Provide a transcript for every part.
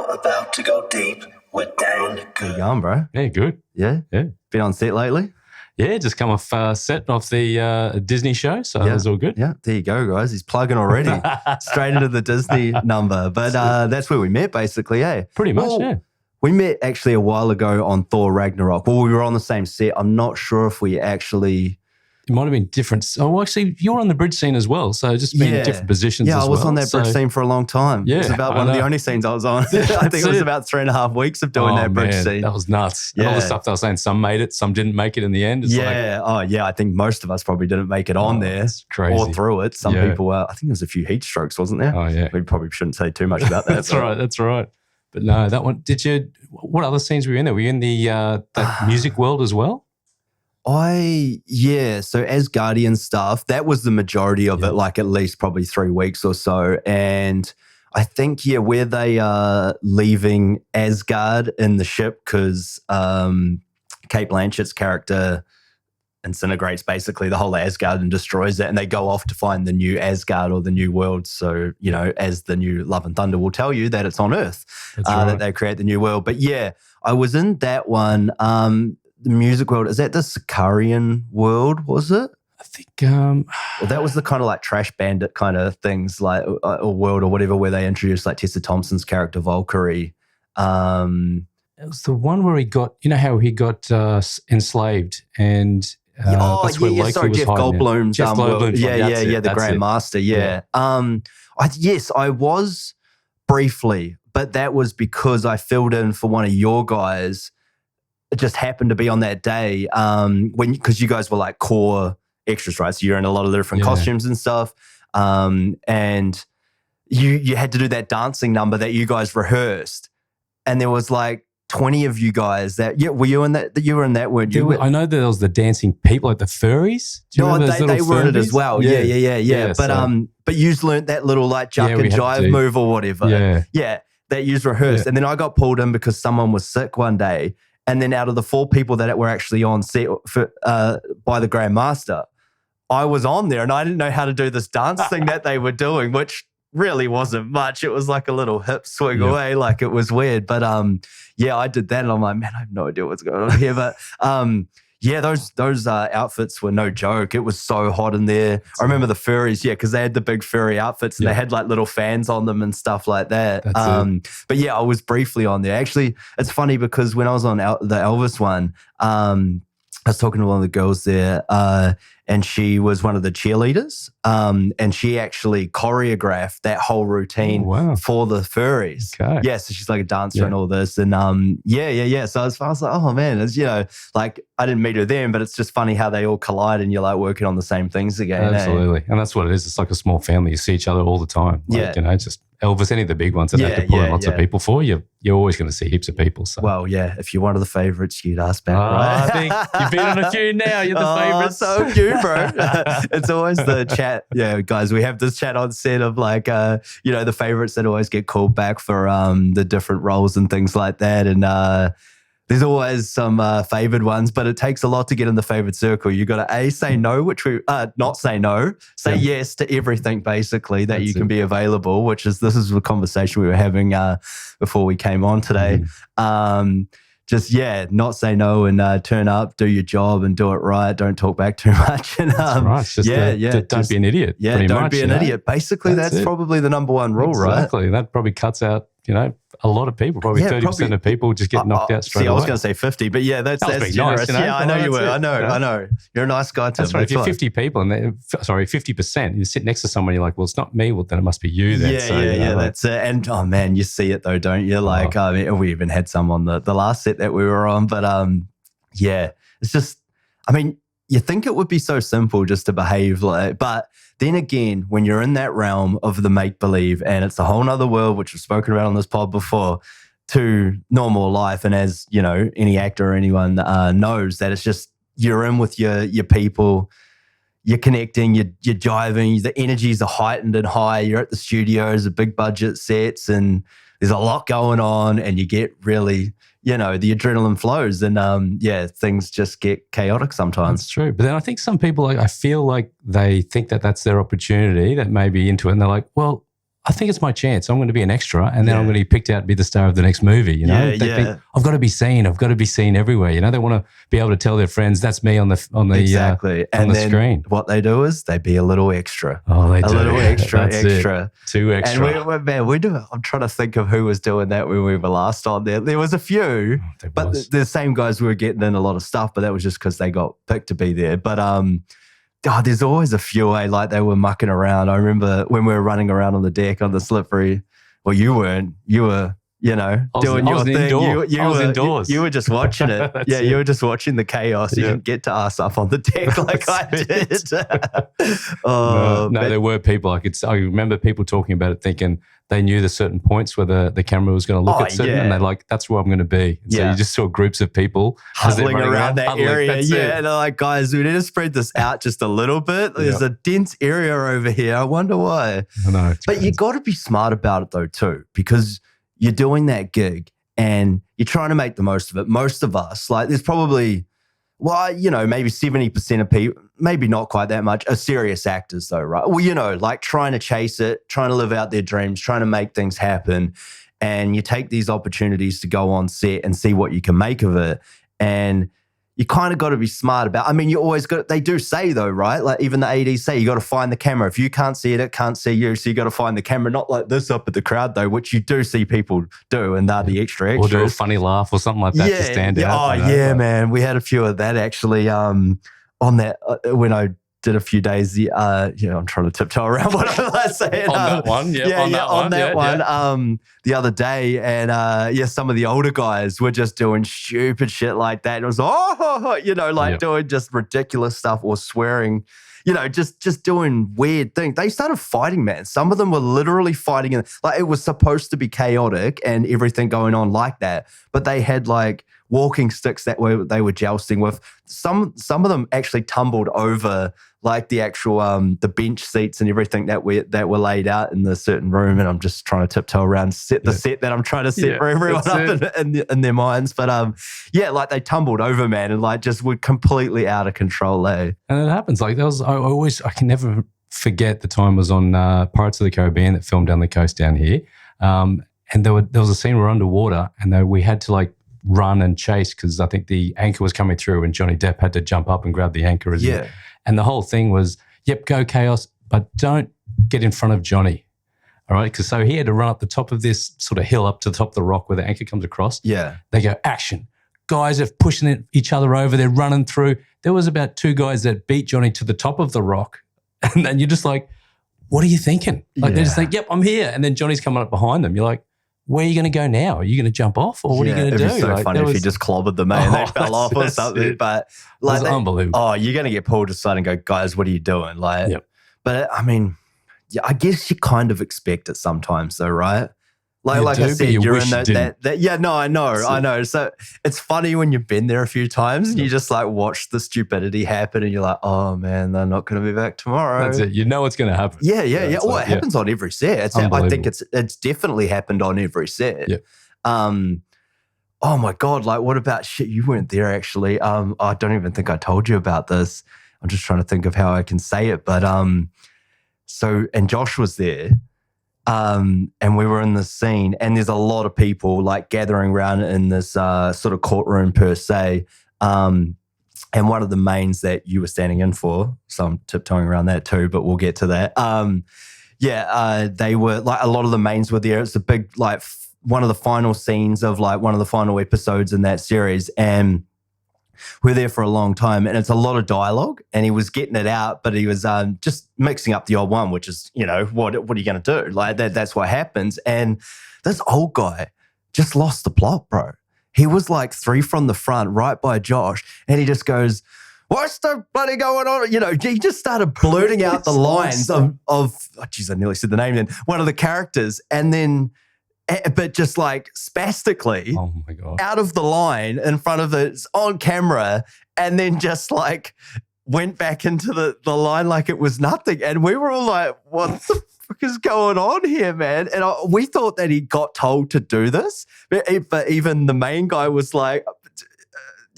You're about to go deep with Dan Good. How you going, bro? Yeah, good. Yeah? Yeah. Been on set lately? Yeah, just come off set off the Disney show, so that was all good. Yeah, there you go, guys. He's plugging already. Straight into the Disney number. But that's where we met, basically, eh? Pretty much, Well, yeah. We met actually a while ago on Thor Ragnarock. Well, we were on the same set. I'm not sure if we actually... It might have been different. Oh, well, actually, you were on the bridge scene as well, so just being in different positions as well. Yeah, I was on that bridge scene for a long time. Yeah, it was about one of the only scenes I was on. I think it was about 3.5 weeks of doing that bridge scene. That was nuts. And all the stuff they were saying, some made it, some didn't make it in the end. It's I think most of us probably didn't make it on there or through it. Some people, I think there's a few heat strokes, wasn't there? Oh, yeah. We probably shouldn't say too much about that. That's right. But no, that one, what other scenes were you in there? Were you in the that music world as well? So as Guardian stuff, that was the majority of it, like at least probably 3 weeks or so. And I think, where they are leaving Asgard in the ship because Kate Blanchett's character incinerates basically the whole Asgard and destroys it, and they go off to find the new Asgard or the new world. So, as the new Love and Thunder will tell you that it's on Earth, that they create the new world. But I was in that one. The music world, is that the Sicarian world, was it? I think well, that was the kind of like Trash Bandit kind of things, like a world or whatever, where they introduced like Tessa Thompson's character Valkyrie. It was the one where he got, how he got enslaved, and that's where Loki was Jeff hiding. Goldblum's Jeff Goldblum's the Grandmaster. Yes, I was briefly, but that was because I filled in for one of your guys. It just happened to be on that day because you guys were like core extras, right? So you're in a lot of different costumes and stuff. And you had to do that dancing number that you guys rehearsed. And there was like 20 of you guys that, were you in that? You were in that, weren't you? I know that there was the dancing people, like the furries. Do you remember those they were in it as well. Yeah. But you learned that little like jump and jive move or whatever. Yeah, that you rehearsed. And then I got pulled in because someone was sick one day. And then out of the 4 people that were actually on set by the Grandmaster, I was on there and I didn't know how to do this dance thing that they were doing, which really wasn't much. It was like a little hip swing away, like it was weird. But I did that and I'm like, man, I have no idea what's going on here. But those outfits were no joke. It was so hot in there. I remember the furries, because they had the big furry outfits and they had like little fans on them and stuff like that. But I was briefly on there. Actually, it's funny because when I was on the Elvis one, I was talking to one of the girls there, and she was one of the cheerleaders, and she actually choreographed that whole routine for the furries. Okay. Yeah, so she's like a dancer and all this, and So I was like, oh man, it's like I didn't meet her then, but it's just funny how they all collide and you're like working on the same things again. Absolutely, and that's what it is. It's like a small family. You see each other all the time. Like, just Elvis, any of the big ones that have to pull in lots of people for you. You're always going to see heaps of people. So. Well, if you're one of the favourites, you'd ask back, right? I think you've been on a few now. You're the favourite. So cute, bro. It's always the chat. Yeah, guys, we have this chat on set of like, the favourites that always get called back for the different roles and things like that. And there's always some favoured ones, but it takes a lot to get in the favoured circle. You got to say no, which we not say no, say yes to everything basically that you can be available. This is the conversation we were having before we came on today. Not say no and turn up, do your job and do it right. Don't talk back too much. And don't be an idiot. Yeah, don't be an idiot. Basically, that's probably the number one rule, right? Exactly. That probably cuts out. A lot of people, probably 30% of people just get knocked out straight away. I was going to say 50, but that's generous. Nice, I know you were. I know. You're a nice guy, Tim. That's right. If you're 50 people, 50%, you sit next to someone, you're like, well, it's not me. Well, then it must be you then. That's it. And, oh, man, you see it though, don't you? Like, we even had some on the last set that we were on. But, it's just, you think it would be so simple just to behave like, but then again, when you're in that realm of the make-believe and it's a whole nother world, which we've spoken about on this pod before, to normal life. And as, any actor or anyone knows that it's just, you're in with your people, you're connecting, you're jiving, the energies are heightened and high. You're at the studios, the big budget sets, and there's a lot going on and you get really... the adrenaline flows and things just get chaotic sometimes. That's true. But then I think some people, I feel like they think that that's their opportunity, that may be into it. And they're like, well, I think it's my chance. I'm going to be an extra, and then I'm going to be picked out to be the star of the next movie. You know, they think I've got to be seen. I've got to be seen everywhere. You know, they want to be able to tell their friends that's me on the exactly on and the then screen. What they do is they be a little extra. Oh, they do a little extra, That's extra, it. Too extra. And we do. I'm trying to think of who was doing that when we were last on there. There was a few, but the same guys were getting in a lot of stuff. But that was just because they got picked to be there. But there's always a few, like they were mucking around. I remember when we were running around on the deck on the slippery. Well, you weren't. You were, doing your thing. I was indoors. You were just watching it. You were just watching the chaos. You didn't get to ass up on the deck like I did. No, there were people. I remember people talking about it, thinking they knew the certain points where the camera was going to look at certain, and they're like, "That's where I'm going to be." And so you just saw groups of people huddling around that area. And they're like, "Guys, we need to spread this out just a little bit. There's a dense area over here. I wonder why." I know, but you got to be smart about it though too, because you're doing that gig and you're trying to make the most of it. Most of us, like there's probably, maybe 70% of people, maybe not quite that much, are serious actors though, right? Well, like trying to chase it, trying to live out their dreams, trying to make things happen. And you take these opportunities to go on set and see what you can make of it. And you kind of got to be smart about, you always got, they do say though, right? Like even the ADs say, you got to find the camera. If you can't see it, it can't see you. So you got to find the camera, not like this up at the crowd though, which you do see people do, and they're the extras. Or do a funny laugh or something like that to stand out. Oh, yeah, man. We had a few of that actually on that, when I did a few days, I'm trying to tiptoe around what I'm saying. On that one, on that one. The other day, and some of the older guys were just doing stupid shit like that. It was doing just ridiculous stuff or swearing, just doing weird things. They started fighting, man. Some of them were literally fighting, and like it was supposed to be chaotic and everything going on like that, but they had like walking sticks that they were jousting with. Some of them actually tumbled over like the actual the bench seats and everything that were laid out in the certain room. And I'm just trying to tiptoe around the set that I'm trying to set for everyone up in their minds. But like they tumbled over, man, and like just were completely out of control. And it happens. Like I can never forget the time I was on Pirates of the Caribbean that filmed down the coast down here. And there was a scene where we're underwater, and we had to like run and chase because I think the anchor was coming through and Johnny Depp had to jump up and grab the anchor as well. And the whole thing was, go chaos, but don't get in front of Johnny. All right? Because so he had to run up the top of this sort of hill up to the top of the rock where the anchor comes across. Yeah. They go, action. Guys are pushing each other over. They're running through. There was about 2 guys that beat Johnny to the top of the rock. And then you're just like, what are you thinking? Like they just think, yep, I'm here. And then Johnny's coming up behind them. You're like, where are you going to go now? Are you going to jump off, or what are you going to do? It'd be so funny if you just clobbered them and they fell off or something. But like, unbelievable. Oh, you're going to get pulled aside and go, guys, what are you doing? Like, but I guess you kind of expect it sometimes, though, right? Like I said, you're in that. I know. So it's funny when you've been there a few times and you just like watch the stupidity happen and you're like, oh man, they're not going to be back tomorrow. That's it. You know it's going to happen. Yeah. Well, it happens on every set. I think it's definitely happened on every set. Yeah. Oh my God, like what about shit? You weren't there actually. I don't even think I told you about this. I'm just trying to think of how I can say it. But and Josh was there. And we were in this scene, and there's a lot of people like gathering around in this sort of courtroom per se. And one of the mains that you were standing in for, so I'm tiptoeing around that too, but we'll get to that. They were like, a lot of the mains were there. It's a big, like one of the final scenes of like one of the final episodes in that series. And we're there for a long time, and it's a lot of dialogue, and he was getting it out, but he was just mixing up the old one, which is, what are you going to do? Like that's what happens. And this old guy just lost the plot, bro. He was like 3 from the front, right by Josh, and he just goes, what's the bloody going on? He just started blurting out the lines of I nearly said the name then, one of the characters, and then but just like spastically out of the line in front of it, on camera, and then just like went back into the line like it was nothing. And we were all like, what the fuck is going on here, man? And we thought that he got told to do this, but even the main guy was like,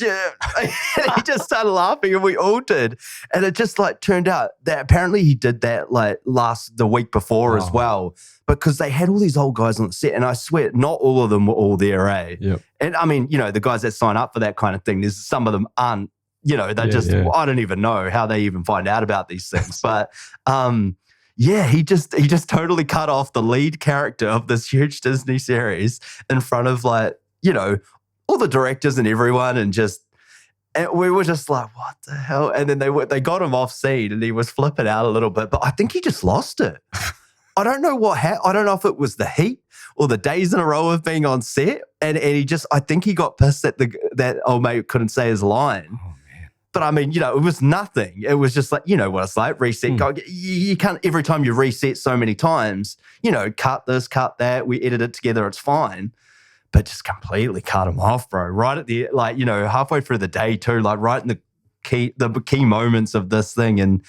yeah. And he just started laughing and we all did. And it just like turned out that apparently he did that like the week before as well, because they had all these old guys on the set. And I swear, not all of them were all there, eh? Yep. And I mean, the guys that sign up for that kind of thing, there's some of them aren't, they're I don't even know how they even find out about these things. But he just totally cut off the lead character of this huge Disney series in front of like, all the directors and everyone, and we were just like, what the hell? And then they got him off scene and he was flipping out a little bit, but I think he just lost it. I don't know what happened. I don't know if it was the heat or the days in a row of being on set. And I think he got pissed that old mate couldn't say his line. Oh, man. But I mean, it was nothing. It was just like, what it's like, reset. You can't, every time you reset so many times, cut this, cut that, we edit it together, it's fine. But just completely cut him off, bro. Right at the, halfway through the day too, like right in the key moments of this thing. And,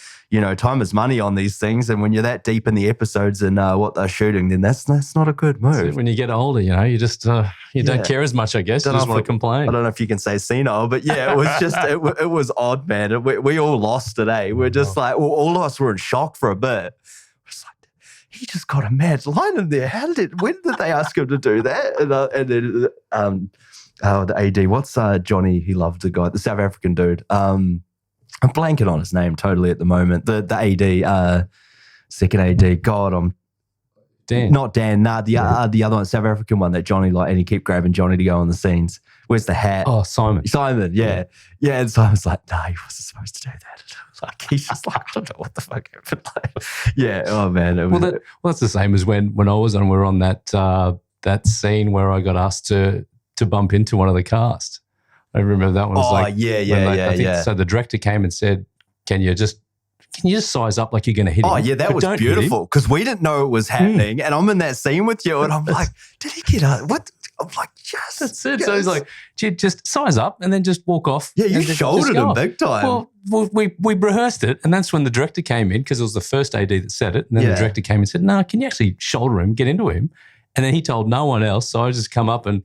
time is money on these things. And when you're that deep in the episodes and what they're shooting, then that's not a good move. When you get older, you just, you don't care as much, I guess. You just want to complain. I don't know if you can say senile, but yeah, it was just, it was odd, man. We all lost today. We're just like, well, all of us were in shock for a bit. He just got a mad line in there. When did they ask him to do that? And then the AD, what's Johnny? He loved the guy, the South African dude. I'm blanking on his name totally at the moment. The AD, second AD. God, I'm Dan. Not Dan. Nah, the other one, South African one that Johnny and he kept grabbing Johnny to go on the scenes. Where's the hat? Oh, Simon. Simon, yeah. And Simon's like, nah, he wasn't supposed to do that. Like, he's just like, I don't know what the fuck happened. Yeah, oh man. That's the same as when I was on. We were on that scene where I got asked to bump into one of the cast. I remember that one. So the director came and said, "Can you just size up like you're going to hit him?" Oh yeah, that was beautiful because we didn't know it was happening, and I'm in that scene with you, and I'm like, "Did he get out? What?" I'm like, yes. That's it. Yes. So he's like, just size up and then just walk off. Yeah, you shouldered him big time. Well, we rehearsed it, and that's when the director came in because it was the first AD that said it. And then the director came and said, "No, can you actually shoulder him, get into him?" And then he told no one else. So I just come up and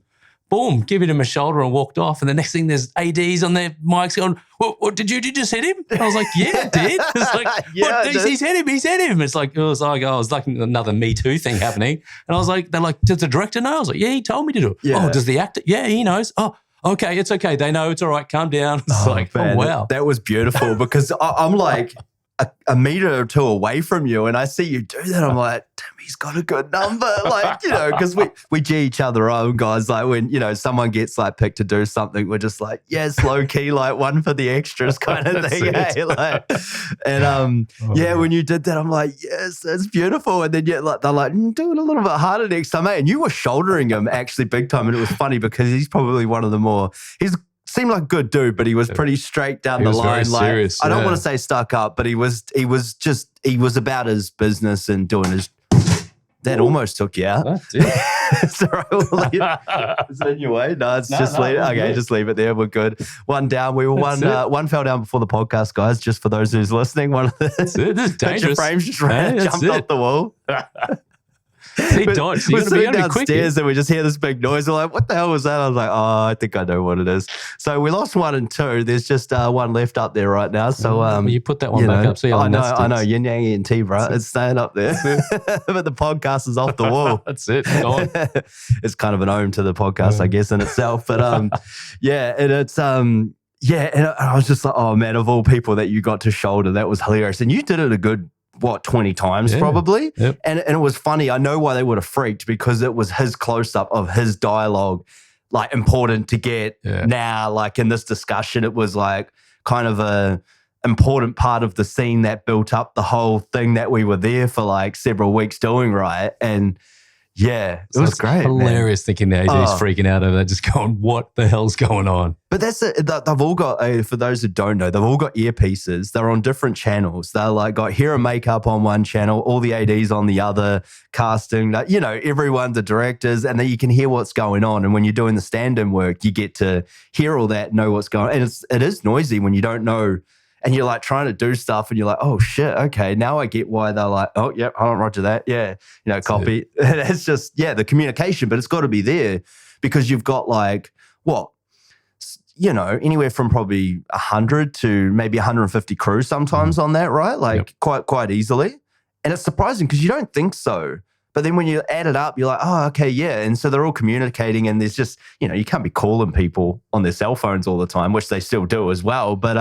boom, giving him a shoulder and walked off. And the next thing, there's ADs on their mics going, "What did you just hit him?" And I was like, "Yeah, I did." It's like, he's hit him. It's like, it was like another Me Too thing happening. And I was like, they're like, "Does the director know?" I was like, "Yeah, he told me to do it." Yeah. "Oh, does the actor?" "Yeah, he knows." "Oh, okay, it's okay. They know, it's all right. Calm down." It's man, wow. That was beautiful because I'm like a meter or two away from you and I see you do that. I'm like, damn, he's got a good number. Like, because we G each other on, guys. Like when, someone gets like picked to do something, we're just like, yes, low key, like one for the extras kind of thing. Hey? When you did that, I'm like, yes, that's beautiful. And then they're like, do it a little bit harder next time, mate. And you were shouldering him actually big time. And it was funny because he's probably one of the more, seemed like a good dude, but he was pretty straight down the line. Very serious, I don't want to say stuck up, but he was about his business and doing his. That almost took you out. Sorry, is it in your way? No, leave it. Okay, just leave it there. We're good. One down. We were one fell down before the podcast, guys. Just for those who's listening, one of the this is dangerous. frames just jumped off the wall. He died. So we're sitting downstairs and we just hear this big noise. We're like, what the hell was that? I was like, oh, I think I know what it is. So we lost 1 and 2. There's just one left up there right now. So you put that one back up. So I know. Yin Yang ENT, bro. It's staying up there. But the podcast is off the wall. That's it. Gone. It's kind of an ome to the podcast, I guess, in itself. But and I was just like, oh man, of all people that you got to shoulder, that was hilarious. And you did it a good 20 times probably. Yep. And it was funny. I know why they would have freaked because it was his close-up of his dialogue, like important to get now, like in this discussion, it was like kind of a important part of the scene that built up the whole thing that we were there for like several weeks doing, right? And yeah, it was great. Hilarious thinking the AD's freaking out over that, just going, what the hell's going on? But that's it. They've all got, for those who don't know, they've all got earpieces. They're on different channels. They're like got hair and makeup on one channel, all the ADs on the other, casting, everyone, the directors, and then you can hear what's going on. And when you're doing the stand-in work, you get to hear all that, know what's going on. And it is noisy when you don't know. And you're like trying to do stuff and you're like, oh shit, okay, now I get why they're like, oh, yep, hold on, roger that. Yeah, copy. It's just, the communication, but it's got to be there because you've got like, anywhere from probably 100 to maybe 150 crew sometimes on that, right? Like quite easily. And it's surprising because you don't think so. But then when you add it up, you're like, oh, okay, yeah. And so they're all communicating, and there's just, you can't be calling people on their cell phones all the time, which they still do as well. But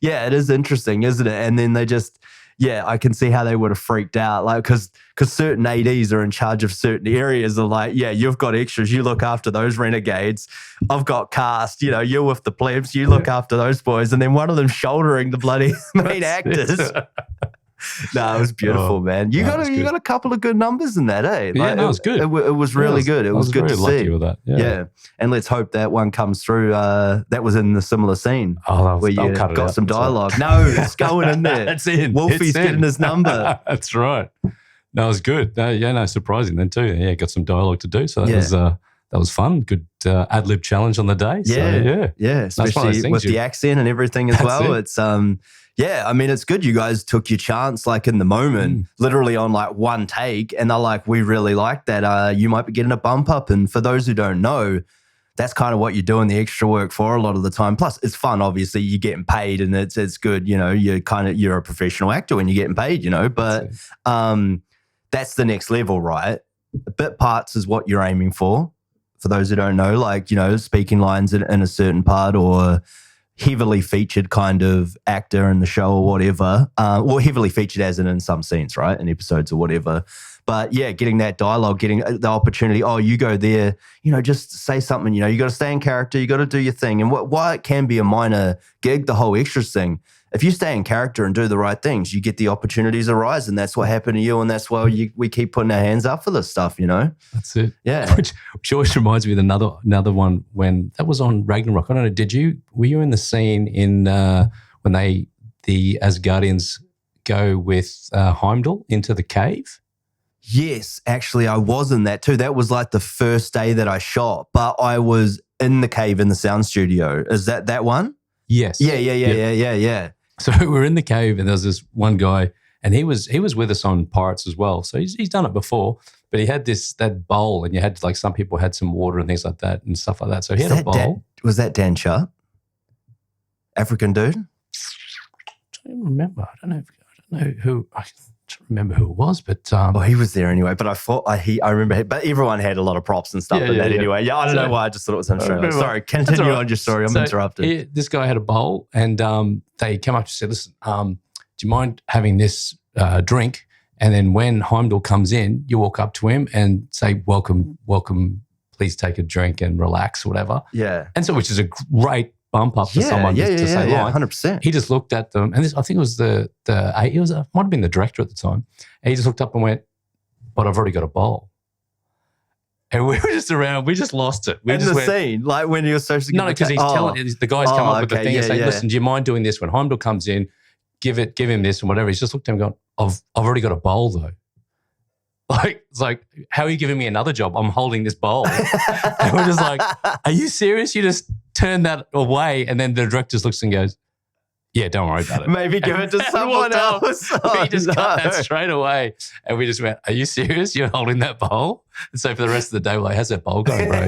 yeah, it is interesting, isn't it? And then they just, I can see how they would have freaked out, like because certain ADs are in charge of certain areas. Are like, yeah, you've got extras, you look after those renegades. I've got cast, you're with the plebs, you look after those boys, and then one of them shouldering the bloody main actors. No, it was beautiful, man. You got a couple of good numbers in that, eh? Like, it was good. It was really good. It was good to see. Lucky with that. Yeah, and let's hope that one comes through. That was in the similar scene where you got some dialogue. No, it's going in there. It's in. Wolfie's getting his number. That's right. No, it was good. No, surprising then too. Yeah, got some dialogue to do. So that was fun. Good ad lib challenge on the day. Yeah. Especially with the accent and everything as well. It's yeah, I mean, it's good you guys took your chance like in the moment, literally on like one take, and they're like, we really like that. You might be getting a bump up. And for those who don't know, that's kind of what you're doing the extra work for a lot of the time. Plus, it's fun, obviously. You're getting paid, and it's good. You're a professional actor when you're getting paid, but that's the next level, right? Bit parts is what you're aiming for. For those who don't know, like, speaking lines in a certain part, or heavily featured kind of actor in the show or whatever, or heavily featured as in some scenes, right, in episodes or whatever. But yeah, getting that dialogue, getting the opportunity, you go there, just say something, you got to stay in character, you got to do your thing. And why it can be a minor gig, the whole extras thing, if you stay in character and do the right things, you get the opportunities arise, and that's what happened to you, and that's why we keep putting our hands up for this stuff, That's it. Yeah. Which always reminds me of another one when that was on Ragnarok. I don't know, were you in the scene in when the Asgardians go with Heimdall into the cave? Yes, actually, I was in that too. That was like the first day that I shot, but I was in the cave in the sound studio. Is that one? Yes. Yeah. So we're in the cave, and there's this one guy, and he was with us on Pirates as well. So he's done it before, but he had that bowl, and you had like some people had some water and things like that and stuff like that. So he had a bowl. Was that Dan Sharp? African dude? I don't remember. I don't know who. I don't remember who it was, but he was there anyway. But I remember. But everyone had a lot of props and stuff anyway. Yeah, I don't know why. I just thought it was interesting. Sorry, continue on your story. I'm interrupted. This guy had a bowl, and they came up and said, "Listen, do you mind having this drink?" And then when Heimdall comes in, you walk up to him and say, "Welcome, please take a drink and relax," or whatever. Yeah. And so, which is a great bump up for someone to say, "Line." 100%. He just looked at them, and I think it was might have been the director at the time. And he just looked up and went, "But I've already got a bowl." And we were just around. We just lost it. We just went, scene, like when you're supposed to. No, because he's telling the guys come up with the thing and say, "Listen, do you mind doing this when Heimdall comes in? Give him this and whatever." He's just looked at him and gone, "I've already got a bowl though." Like, it's like, how are you giving me another job? I'm holding this bowl. And we're just like, are you serious? You just turn that away, and then the director just looks and goes, "Yeah, don't worry about it. Maybe give it to someone else." We just cut that straight away. And we just went, "Are you serious? You're holding that bowl?" And so for the rest of the day, we're like, "How's that bowl going, bro?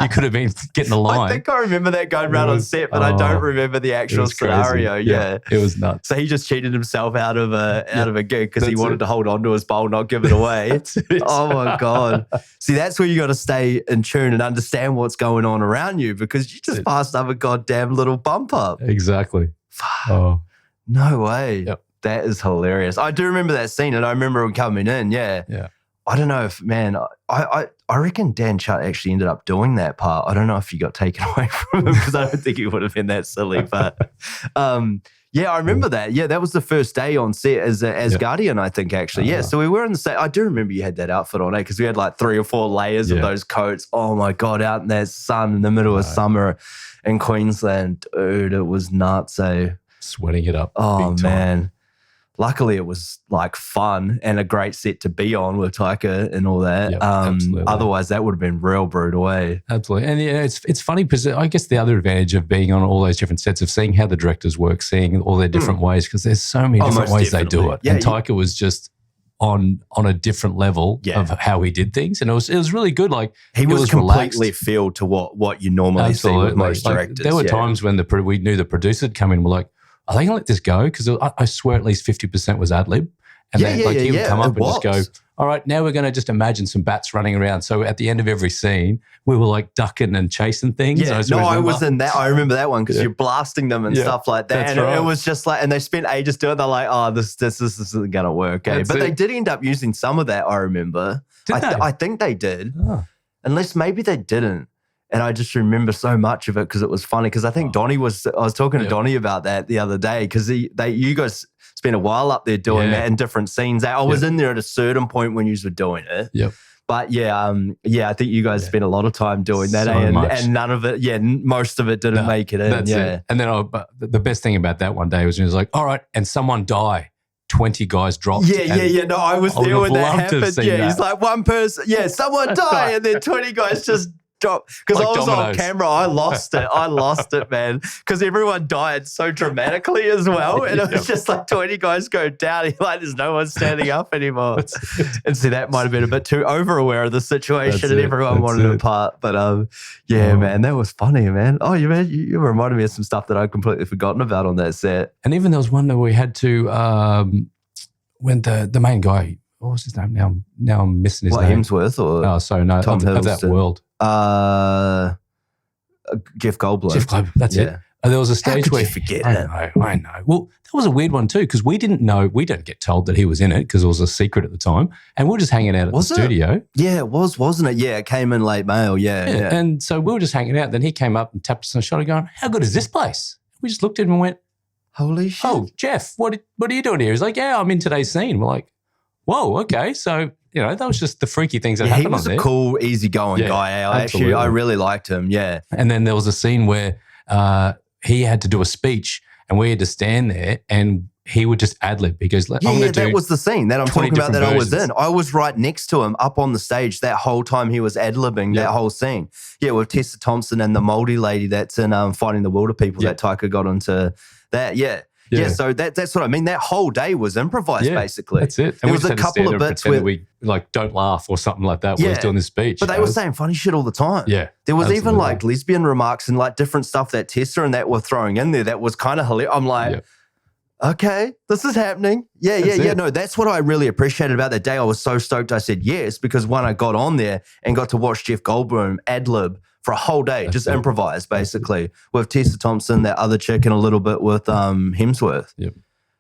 You could have been getting the line." I think I remember that going around on set, but I don't remember the actual scenario. Yeah. It was nuts. So he just cheated himself out of a gig because he wanted to hold on to his bowl, not give it away. Oh my God. See, that's where you got to stay in tune and understand what's going on around you, because you just passed up a goddamn little bump up. Exactly. Oh, no way. Yep. That is hilarious. I do remember that scene, and I remember him coming in. Yeah. I don't know if, man, I reckon Dan Chutt actually ended up doing that part. I don't know if he got taken away from him, because I don't think he would have been that silly. But yeah, I remember that. Yeah, that was the first day on set as Guardian, I think, actually. Yeah, so we were in the set. I do remember you had that outfit on, because we had like 3 or 4 layers of those coats. Oh my God, out in that sun in the middle of summer in Queensland. Dude, it was nuts, eh? Sweating it up. Oh, man. Luckily, it was like fun and a great set to be on with Taika and all that. Yep, absolutely. Otherwise, that would have been real brutal, eh? Absolutely. And it's funny because I guess the other advantage of being on all those different sets, of seeing how the directors work, seeing all their different ways, because there's so many different ways they do it. Yeah, and Taika was just on a different level of how he did things, and it was really good. Like he was completely relaxed. filled to what you normally see with most directors. There were times when we knew the producer would come in, and we're like, are they going to let this go? Because I swear at least 50% was ad lib, and he would come up and just go, all right, now we're going to just imagine some bats running around. So at the end of every scene, we were like ducking and chasing things. Yeah, I was in that. I remember that one because you're blasting them and stuff like that. And it was just like, and they spent ages doing it. They're like, oh, this isn't going to work. Eh? But they did end up using some of that, I remember. I think they did. Oh. Unless maybe they didn't. And I just remember so much of it because it was funny. Because I think I was talking to Donnie about that the other day because you guys spent a while up there doing that in different scenes. I was in there at a certain point when you were doing it. Yep. But I think you guys spent a lot of time doing that, and none of it, most of it didn't make it in. That's it. And then the best thing about that one day was when it was like, all right, and someone die. 20 guys dropped. No, I was there when that happened. Yeah, he's like one person, someone die, and then 20 guys just drop. Because I was dominoes. On camera, I lost it, man. Because everyone died so dramatically as well. And it was just like 20 guys go down. Like there's no one standing up anymore. And see, that might have been a bit too over aware of the situation and everyone wanted it apart. But man, that was funny, man. Oh, you reminded me of some stuff that I'd completely forgotten about on that set. And even there was one that we had to, when the main guy, what was his name? Now I'm missing his name. Hemsworth or? Oh, sorry, no, Tom of that world. Jeff Goldblum. Jeff Goldblum, that's it. There was a stage where you forget I know. Well, that was a weird one too because we didn't know. We didn't get told that he was in it because it was a secret at the time, and we were just hanging out at the studio. Yeah, it was, wasn't it? Yeah, it came in late mail. Yeah. And so we were just hanging out. Then he came up and tapped us on the shoulder, going, "How good is this place?" We just looked at him and went, "Holy shit!" Oh, Jeff, what are you doing here? He's like, "Yeah, I'm in today's scene." We're like, "Whoa, okay." So that was just the freaky things that happened on there. He was a cool, easygoing guy. I really liked him. Yeah. And then there was a scene where he had to do a speech and we had to stand there and he would just ad-lib. He goes, that was the scene that I'm talking about that versions. I was in. I was right next to him up on the stage that whole time he was ad-libbing that whole scene. Yeah, with Tessa Thompson and the Māori lady that's in Fighting the Wilder People that Taika got into that. Yeah, so that's what I mean. That whole day was improvised, basically. That's it. And there was a couple of bits where we don't laugh or something like that when he was doing this speech. But they were saying funny shit all the time. Yeah, there was even like lesbian remarks and like different stuff that Tessa and that were throwing in there that was kind of hilarious. I'm like, okay, this is happening. Yeah. No, that's what I really appreciated about that day. I was so stoked I said yes because when I got on there and got to watch Jeff Goldblum ad-lib for a whole day, just improvise basically with Tessa Thompson, that other chick, and a little bit with Hemsworth. Yep.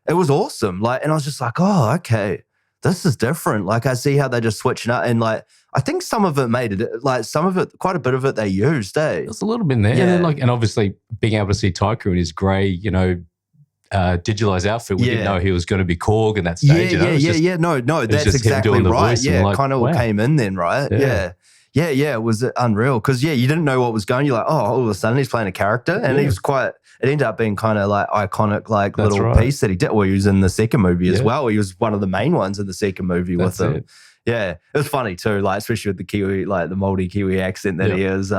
It was awesome. Like, and I was just like, oh, okay, this is different. Like, I see how they're just switching up, and like, I think some of it made it. Like, some of it, quite a bit of it, they used. There's a little bit in there, and obviously being able to see Taika in his grey, digitalized outfit, we didn't know he was going to be Korg in that stage. No, that's exactly right. Yeah, like, kind of all came in then, right? Yeah, it was unreal because you didn't know what was going. You're like, oh, all of a sudden he's playing a character, and he was quite. It ended up being kind of like iconic, like little piece that he did. Well, he was in the second movie as well. He was one of the main ones in the second movie with him. Yeah, it was funny too, like especially with the Kiwi, like the Māori Kiwi accent that he is.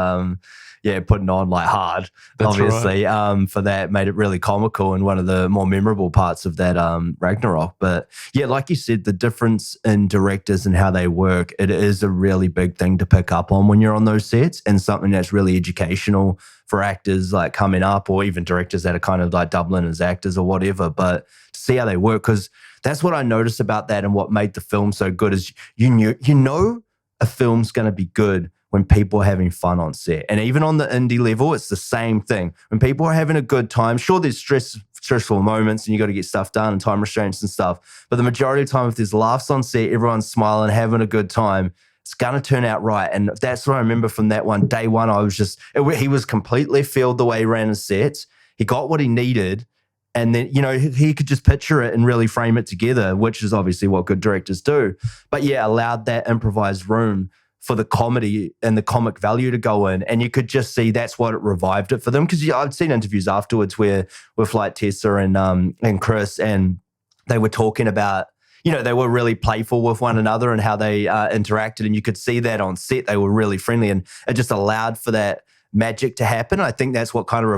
Putting on like hard, obviously, for that made it really comical and one of the more memorable parts of that Ragnarok. But yeah, like you said, the difference in directors and how they work, it is a really big thing to pick up on when you're on those sets, and something that's really educational for actors like coming up, or even directors that are kind of like doubling as actors or whatever. But to see how they work, because that's what I noticed about that and what made the film so good is you know a film's going to be good when people are having fun on set. And even on the indie level, it's the same thing. When people are having a good time, sure, there's stressful moments and you got to get stuff done and time restraints and stuff. But the majority of the time, if there's laughs on set, everyone's smiling, having a good time, it's going to turn out right. And that's what I remember from that one. Day one, I was just, he was completely filled the way he ran his sets. He got what he needed. And then, he could just picture it and really frame it together, which is obviously what good directors do. But yeah, allowed that improvised room for the comedy and the comic value to go in. And you could just see that's what it revived it for them. Because I've seen interviews afterwards where with like Tessa and Chris, and they were talking about, they were really playful with one another and how they interacted. And you could see that on set. They were really friendly, and it just allowed for that magic to happen. I think that's what kind of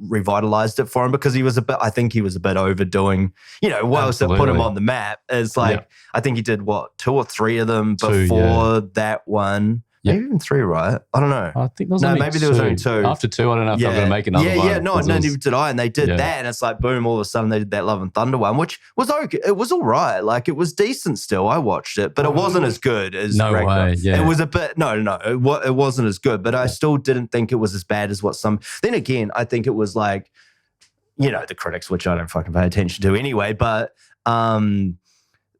revitalized it for him, because I think he was a bit overdoing, what else that put him on the map is like, I think he did 2 or 3 of them before that one. Maybe even 3, right? I don't know. I think there was maybe there was only 2. After 2, I don't know if I'm going to make another one. Yeah, no, neither did I. And they did that, and it's like, boom, all of a sudden they did that Love and Thunder one, which was okay. It was all right. Like, it was decent still. I watched it, but it wasn't as good as Ragnarok. It was a bit, it wasn't as good, but I still didn't think it was as bad as what some, then again, I think it was like, the critics, which I don't fucking pay attention to anyway, but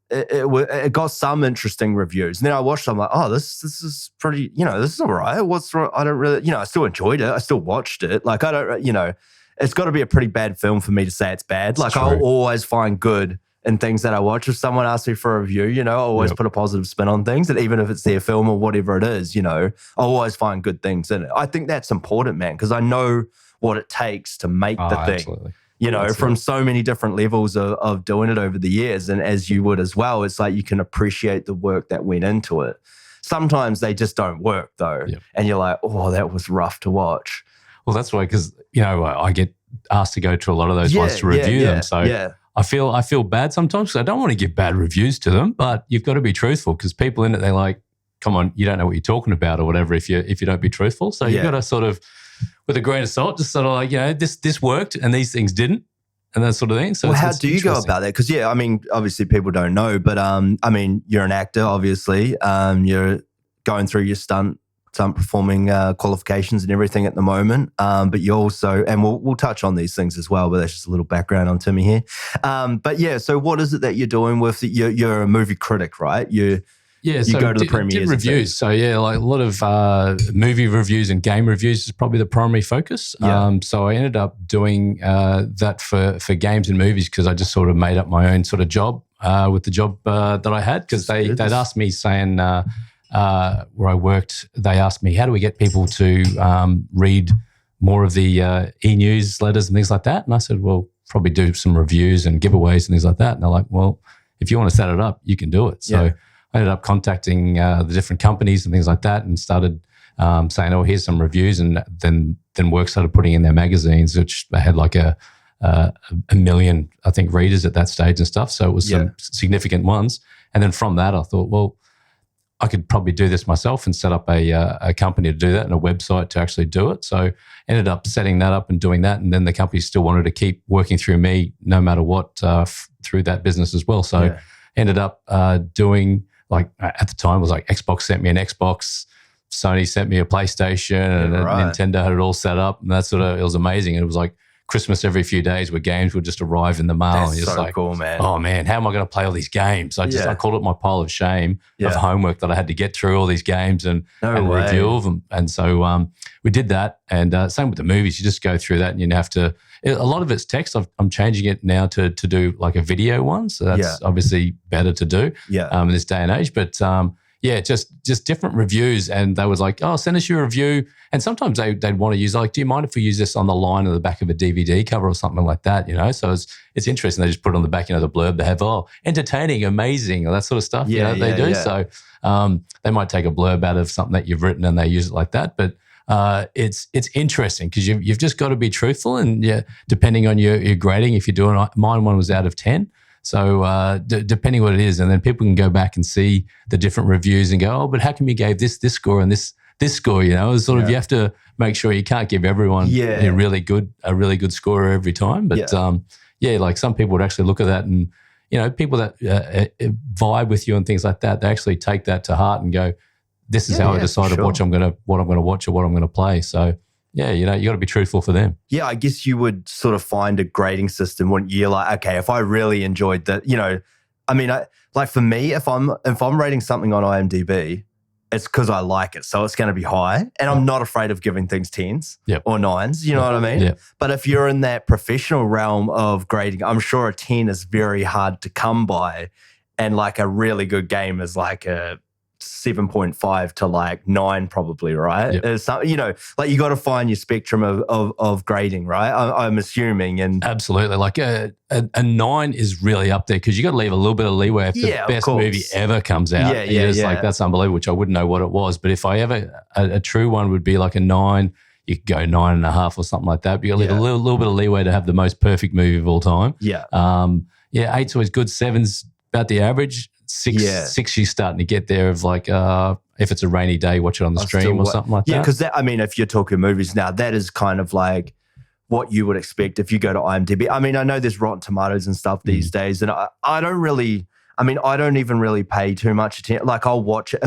it got some interesting reviews. And then I watched it, I'm like, oh, this is pretty, this is all right. What's wrong? I don't really, I still enjoyed it. I still watched it. Like, I don't, it's got to be a pretty bad film for me to say it's bad. Like, I'll always find good in things that I watch. If someone asks me for a review, I always put a positive spin on things. And even if it's their film or whatever it is, I'll always find good things in it. I think that's important, man, because I know what it takes to make the thing. Absolutely. From so many different levels of doing it over the years. And as you would as well, it's like you can appreciate the work that went into it. Sometimes they just don't work though. Yep. And you're like, oh, that was rough to watch. Well, that's why, because, I get asked to go to a lot of those ones to review them. So I feel bad sometimes because I don't want to give bad reviews to them, but you've got to be truthful, because people in it, they're like, come on, you don't know what you're talking about or whatever if you don't be truthful. So you've got to sort of, with a grain of salt, just sort of like, this worked and these things didn't, and that sort of thing. So how do you go about that? Because obviously people don't know, but you're an actor, obviously. You're going through your stunt performing qualifications and everything at the moment. But you also, and we'll touch on these things as well, but that's just a little background on Timmy here. So what is it that you're doing with you're a movie critic, right? You go to the premieres. Did reviews. So like a lot of movie reviews and game reviews is probably the primary focus. Yeah. So I ended up doing that for games and movies, because I just sort of made up my own sort of job with the job that I had, because they'd asked me, saying where I worked, they asked me, how do we get people to read more of the e-newsletters and things like that? And I said, well, probably do some reviews and giveaways and things like that. And they're like, well, if you want to set it up, you can do it. So I ended up contacting the different companies and things like that, and started saying, oh, here's some reviews. And then work started putting in their magazines, which they had like a million, I think, readers at that stage and stuff. So it was some significant ones. And then from that, I thought, well, I could probably do this myself and set up a company to do that and a website to actually do it. So ended up setting that up and doing that. And then the company still wanted to keep working through me no matter what through that business as well. So ended up doing, like, at the time, it was like Xbox sent me an Xbox, Sony sent me a PlayStation, and Nintendo had it all set up. And it was amazing. And it was like Christmas every few days where games would just arrive in the mail. That's so cool, man. Oh, man, how am I going to play all these games? I called it my pile of shame of homework that I had to get through all these games and review them. And so we did that. And same with the movies. You just go through that, and you have to, a lot of it's text. I'm changing it now to do like a video one. So that's obviously better to do in this day and age. But just different reviews. And they was like, oh, send us your review. And sometimes they'd want to use, like, do you mind if we use this on the line or the back of a DVD cover or something like that, So it's interesting. They just put it on the back, the blurb they have, oh, entertaining, amazing, or that sort of stuff, they do. So they might take a blurb out of something that you've written and they use it like that. But it's interesting, because you've just got to be truthful. And depending on your grading, if you're doing, mine one was out of 10. So depending what it is, and then people can go back and see the different reviews and go, oh, but how come you gave this score and this score? It's sort of, you have to make sure you can't give everyone a really good score every time. But like some people would actually look at that, and people that vibe with you and things like that, they actually take that to heart and go, this is how I decided what I'm going to watch or what I'm going to play. So. Yeah, you got to be truthful for them. Yeah, I guess you would sort of find a grading system when you're like, okay, if I really enjoyed that, like for me, if I'm rating something on IMDb, it's because I like it, so it's going to be high, and I'm not afraid of giving things 10s or 9s. You know what I mean? Yep. But if you're in that professional realm of grading, I'm sure a 10 is very hard to come by, and like a really good game is like a 7.5 to like 9 probably, right? Yep. It's some, you know, like you got to find your spectrum of grading, right? I'm assuming. And absolutely, like a 9 is really up there because you got to leave a little bit of leeway if the best movie ever comes out. Like, that's unbelievable, which I wouldn't know what it was. But if I ever, a true one would be like a 9. You could go 9.5 or something like that. But you got to leave a little bit of leeway to have the most perfect movie of all time. Yeah. 8's always good. 7's about the average. 6 you're starting to get there of like, if it's a rainy day, watch it on the stream or something like that. Yeah, because I mean, if you're talking movies now, that is kind of like what you would expect if you go to IMDb. I mean, I know there's Rotten Tomatoes and stuff these days, and I don't even really pay too much attention. Like, I'll watch it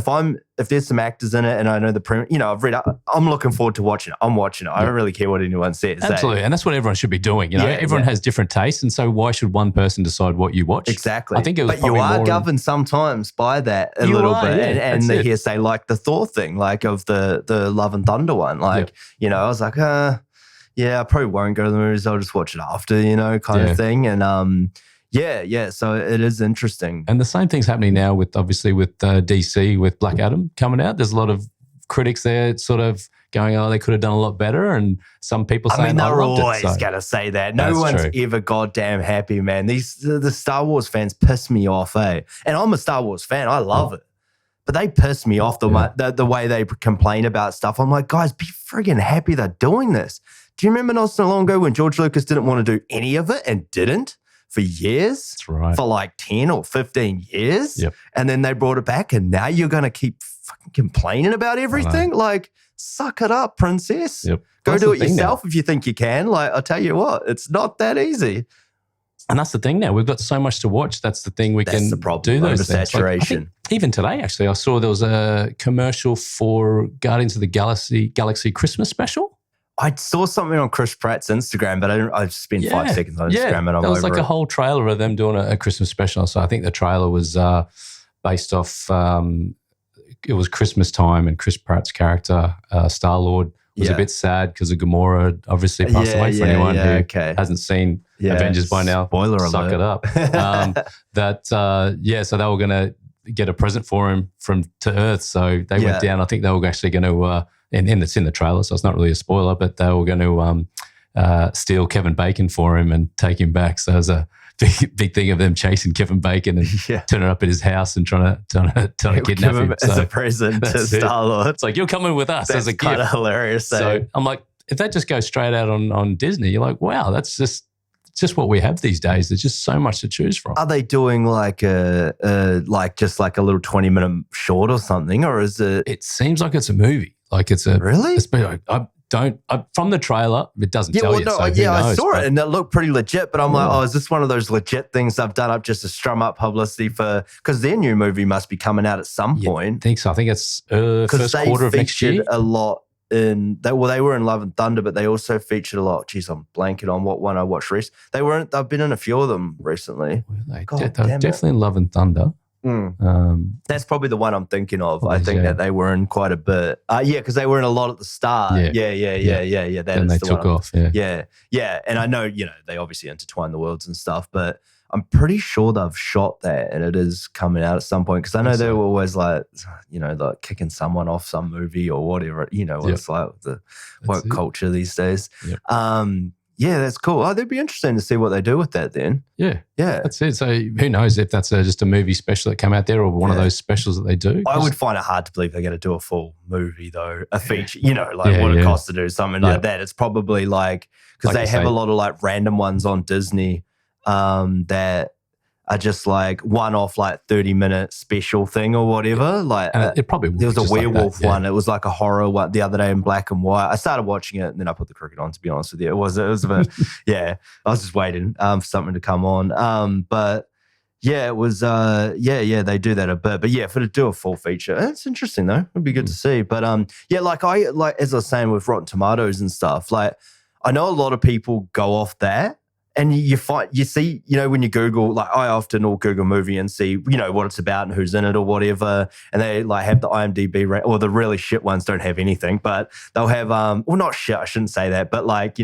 if there's some actors in it, and I know the premise. You know, I've read it. I'm looking forward to watching it. I'm watching it. I don't really care what anyone says. Absolutely, and that's what everyone should be doing. You know, everyone has different tastes, and so why should one person decide what you watch? Exactly. I think it was. But you are governed sometimes by that a little bit, and the hearsay, like the Thor thing, like of the Love and Thunder one. Like, you know, I was like, yeah, I probably won't go to the movies. I'll just watch it after, you know, kind of thing, and so it is interesting. And the same thing's happening now with DC, with Black Adam coming out. There's a lot of critics there sort of going, oh, they could have done a lot better. And some people saying, they're always going to say that. No one's ever goddamn happy, man. The Star Wars fans piss me off, eh? And I'm a Star Wars fan. I love it. But they piss me off the way they complain about stuff. I'm like, guys, be friggin' happy they're doing this. Do you remember not so long ago when George Lucas didn't want to do any of it and didn't? For years, that's right. For like 10 or 15 years. Yep. And then they brought it back, and now you're going to keep fucking complaining about everything? Like, suck it up, princess. Yep. Go do it yourself if you think you can. Like, I'll tell you what, it's not that easy. And that's the thing now. We've got so much to watch. That's the thing. That's the problem. Do those things. Oversaturation. Like, even today, actually, I saw there was a commercial for Guardians of the Galaxy Christmas special. I saw something on Chris Pratt's Instagram, but I just spent 5 seconds on Instagram and I'm over it. There was like a whole trailer of them doing a Christmas special. So I think the trailer was based off, it was Christmas time, and Chris Pratt's character, Star-Lord, was a bit sad because of Gamora obviously passed away for anyone who hasn't seen Avengers by now. Spoiler alert. Suck it up. So they were going to get a present for him to Earth. So they went down. I think they were actually going to... And it's in the trailer, so it's not really a spoiler, but they were going to steal Kevin Bacon for him and take him back. So there's a big thing of them chasing Kevin Bacon and turning up at his house and trying to kidnap him as a present to Star-Lord. It's like, you're coming with us as a gift. That's kind of hilarious. So I'm like, if that just goes straight out on Disney, you're like, wow, that's just what we have these days. There's just so much to choose from. Are they doing like a little 20-minute short or something, or is it? It seems like it's a movie. Like it's a really. It's been, from the trailer, it doesn't tell you. So I saw it and it looked pretty legit. But I'm like, oh, is this one of those legit things I've done up just to strum up publicity for? Because their new movie must be coming out at some point. I think so. I think it's first quarter of next year. A lot they were in Love and Thunder, but they also featured a lot. Geez, I'm blanking on what one I watched recently. They've been in a few of them recently. They're definitely in Love and Thunder. That's probably the one I'm thinking of. I think that they were in quite a bit. Because they were in a lot at the start. Yeah. Then they took off. Yeah. And I know, they obviously intertwine the worlds and stuff, but I'm pretty sure they've shot that and it is coming out at some point. Because I know they were always like, like kicking someone off some movie or whatever. What it's like with the woke culture these days. Yeah, that's cool. Oh, that'd be interesting to see what they do with that then. Yeah. That's it. So who knows if that's just a movie special that came out there or one of those specials that they do. I would find it hard to believe they're going to do a full movie though, a feature, what it costs to do something like that. It's probably like, because they have a lot of like random ones on Disney that are just like one-off, like 30-minute special thing or whatever. Like it probably there was a werewolf one. It was like a horror one the other day in black and white. I started watching it and then I put the cricket on. To be honest with you, it was a bit. I was just waiting for something to come on. But yeah, it was. They do that a bit. But yeah, to do a full feature, it's interesting though. It'd be good to see. But like as I was saying with Rotten Tomatoes and stuff, like I know a lot of people go off that. And you see, when you Google, like I often will Google movie and see, what it's about and who's in it or whatever. And they like have the IMDb, or the really shit ones don't have anything, but they'll have, not shit, I shouldn't say that, but like,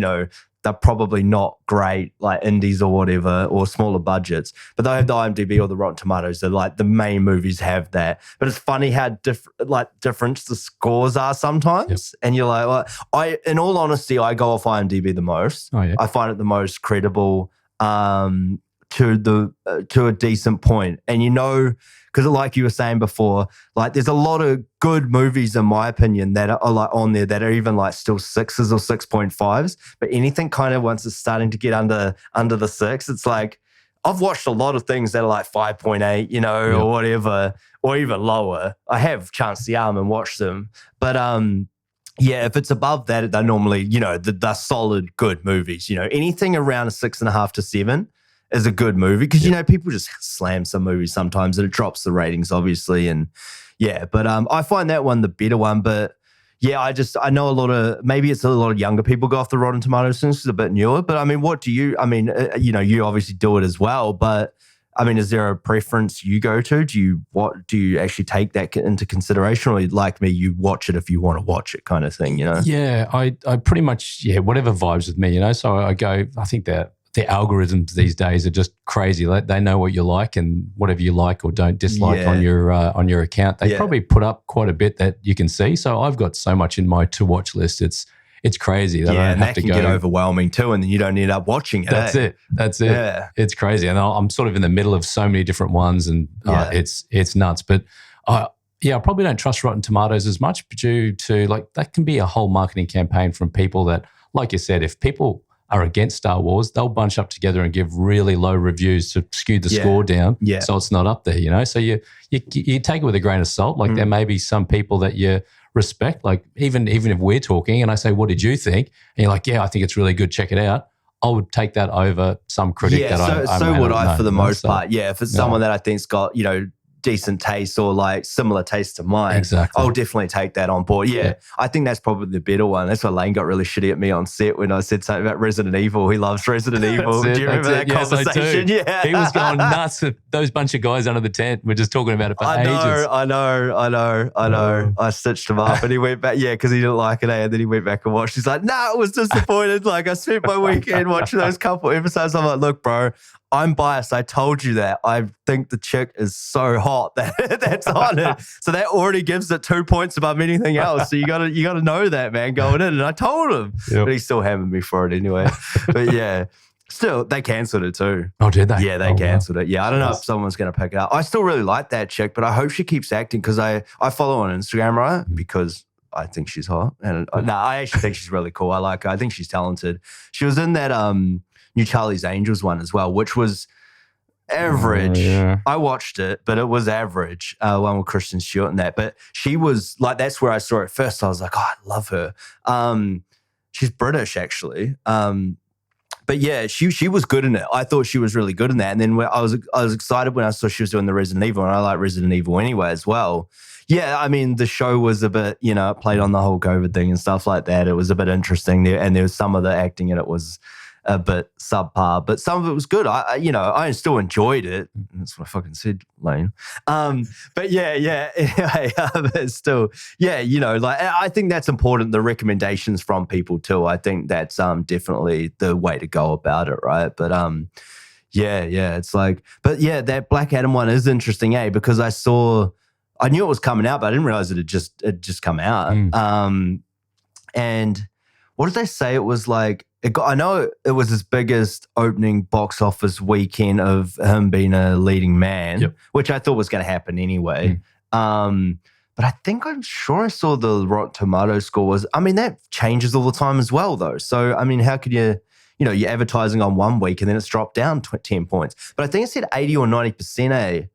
they're probably not great, like indies or whatever, or smaller budgets, but they have the IMDb or the Rotten Tomatoes. They're like the main movies have that. But it's funny how different the scores are sometimes. Yep. And you're like, well, in all honesty, I go off IMDb the most. Oh, yeah. I find it the most credible to a decent point. And because like you were saying before, like there's a lot of good movies in my opinion that are like on there that are even like still 6s or 6.5s, but anything kind of once it's starting to get under the 6, it's like I've watched a lot of things that are like 5.8, or whatever, or even lower. I have chanced the arm and watched them, but if it's above that, they're normally they're solid good movies. Anything around a 6.5 to 7 is a good movie, because people just slam some movies sometimes and it drops the ratings obviously, and but I find that one the better one. But I know maybe it's a lot of younger people go off the Rotten Tomatoes since it's a bit newer. But I mean, you obviously do it as well, but I mean, is there a preference you go to? Do you actually take that into consideration, or like me, you watch it if you want to watch it kind of thing, Yeah, I pretty much, whatever vibes with me, So I go, I think that the algorithms these days are just crazy. They know what you like, and whatever you like or don't dislike on your account, they probably put up quite a bit that you can see. So I've got so much in my to watch list. It's crazy that I have to go. That can get overwhelming too, and then you don't end up watching it. That's it. Yeah. It's crazy, and I'm sort of in the middle of so many different ones, and it's nuts. But I probably don't trust Rotten Tomatoes as much due to that can be a whole marketing campaign from people that, like you said, if people are against Star Wars, they'll bunch up together and give really low reviews to skew the score down, so it's not up there, So you take it with a grain of salt. There may be some people that you respect, even if we're talking and I say, what did you think? And you're like, I think it's really good, check it out. I would take that over some critic that I would I for the most part. If it's someone that I think's got, decent taste or like similar taste to mine, exactly, I'll definitely take that on board. I think that's probably the better one. That's why Lane got really shitty at me on set when I said something about Resident Evil. He loves Resident Evil. Do you remember that conversation? He was going nuts with those bunch of guys under the tent. We're just talking about it for ages. I know. I stitched him up and he went back, because he didn't like it, and then he went back and watched. He's like, I was disappointed. I spent my weekend watching those couple episodes. I'm like, look, bro, I'm biased. I told you that. I think the chick is so hot that's on it. So that already gives it 2 points above anything else. So you gotta know that, man, going in. And I told him. But he still hammered me for it anyway. But still, they cancelled it too. Oh, did they? Yeah, they cancelled it. Yeah, I don't know if someone's going to pick it up. I still really like that chick, but I hope she keeps acting, because I follow her on Instagram, right? Because I think she's hot. And I actually think she's really cool. I like her. I think she's talented. She was in that New Charlie's Angels one as well, which was average. I watched it, but it was average. One with Kristen Stewart and that. But she was that's where I saw it first. I was like, I love her. She's British actually. But she was good in it. I thought she was really good in that. And then I was excited when I saw she was doing the Resident Evil, and I like Resident Evil anyway as well. Yeah, I mean, the show was a bit, it played on the whole COVID thing and stuff like that. It was a bit interesting there, and there was some of the acting in it was a bit subpar, but some of it was good. I still enjoyed it. That's what I fucking said, Lane. But anyway, but still, I think that's important. The recommendations from people too. I think that's definitely the way to go about it, right? But it's that Black Adam one is interesting, because I knew it was coming out, but I didn't realize it had just come out. And what did they say? It was like, I know it was his biggest opening box office weekend of him being a leading man, which I thought was going to happen anyway. But I'm sure I saw the Rotten Tomatoes score was, that changes all the time as well though. So, how could you're advertising on 1 week and then it's dropped down 10 points. But I think it said 80 or 90%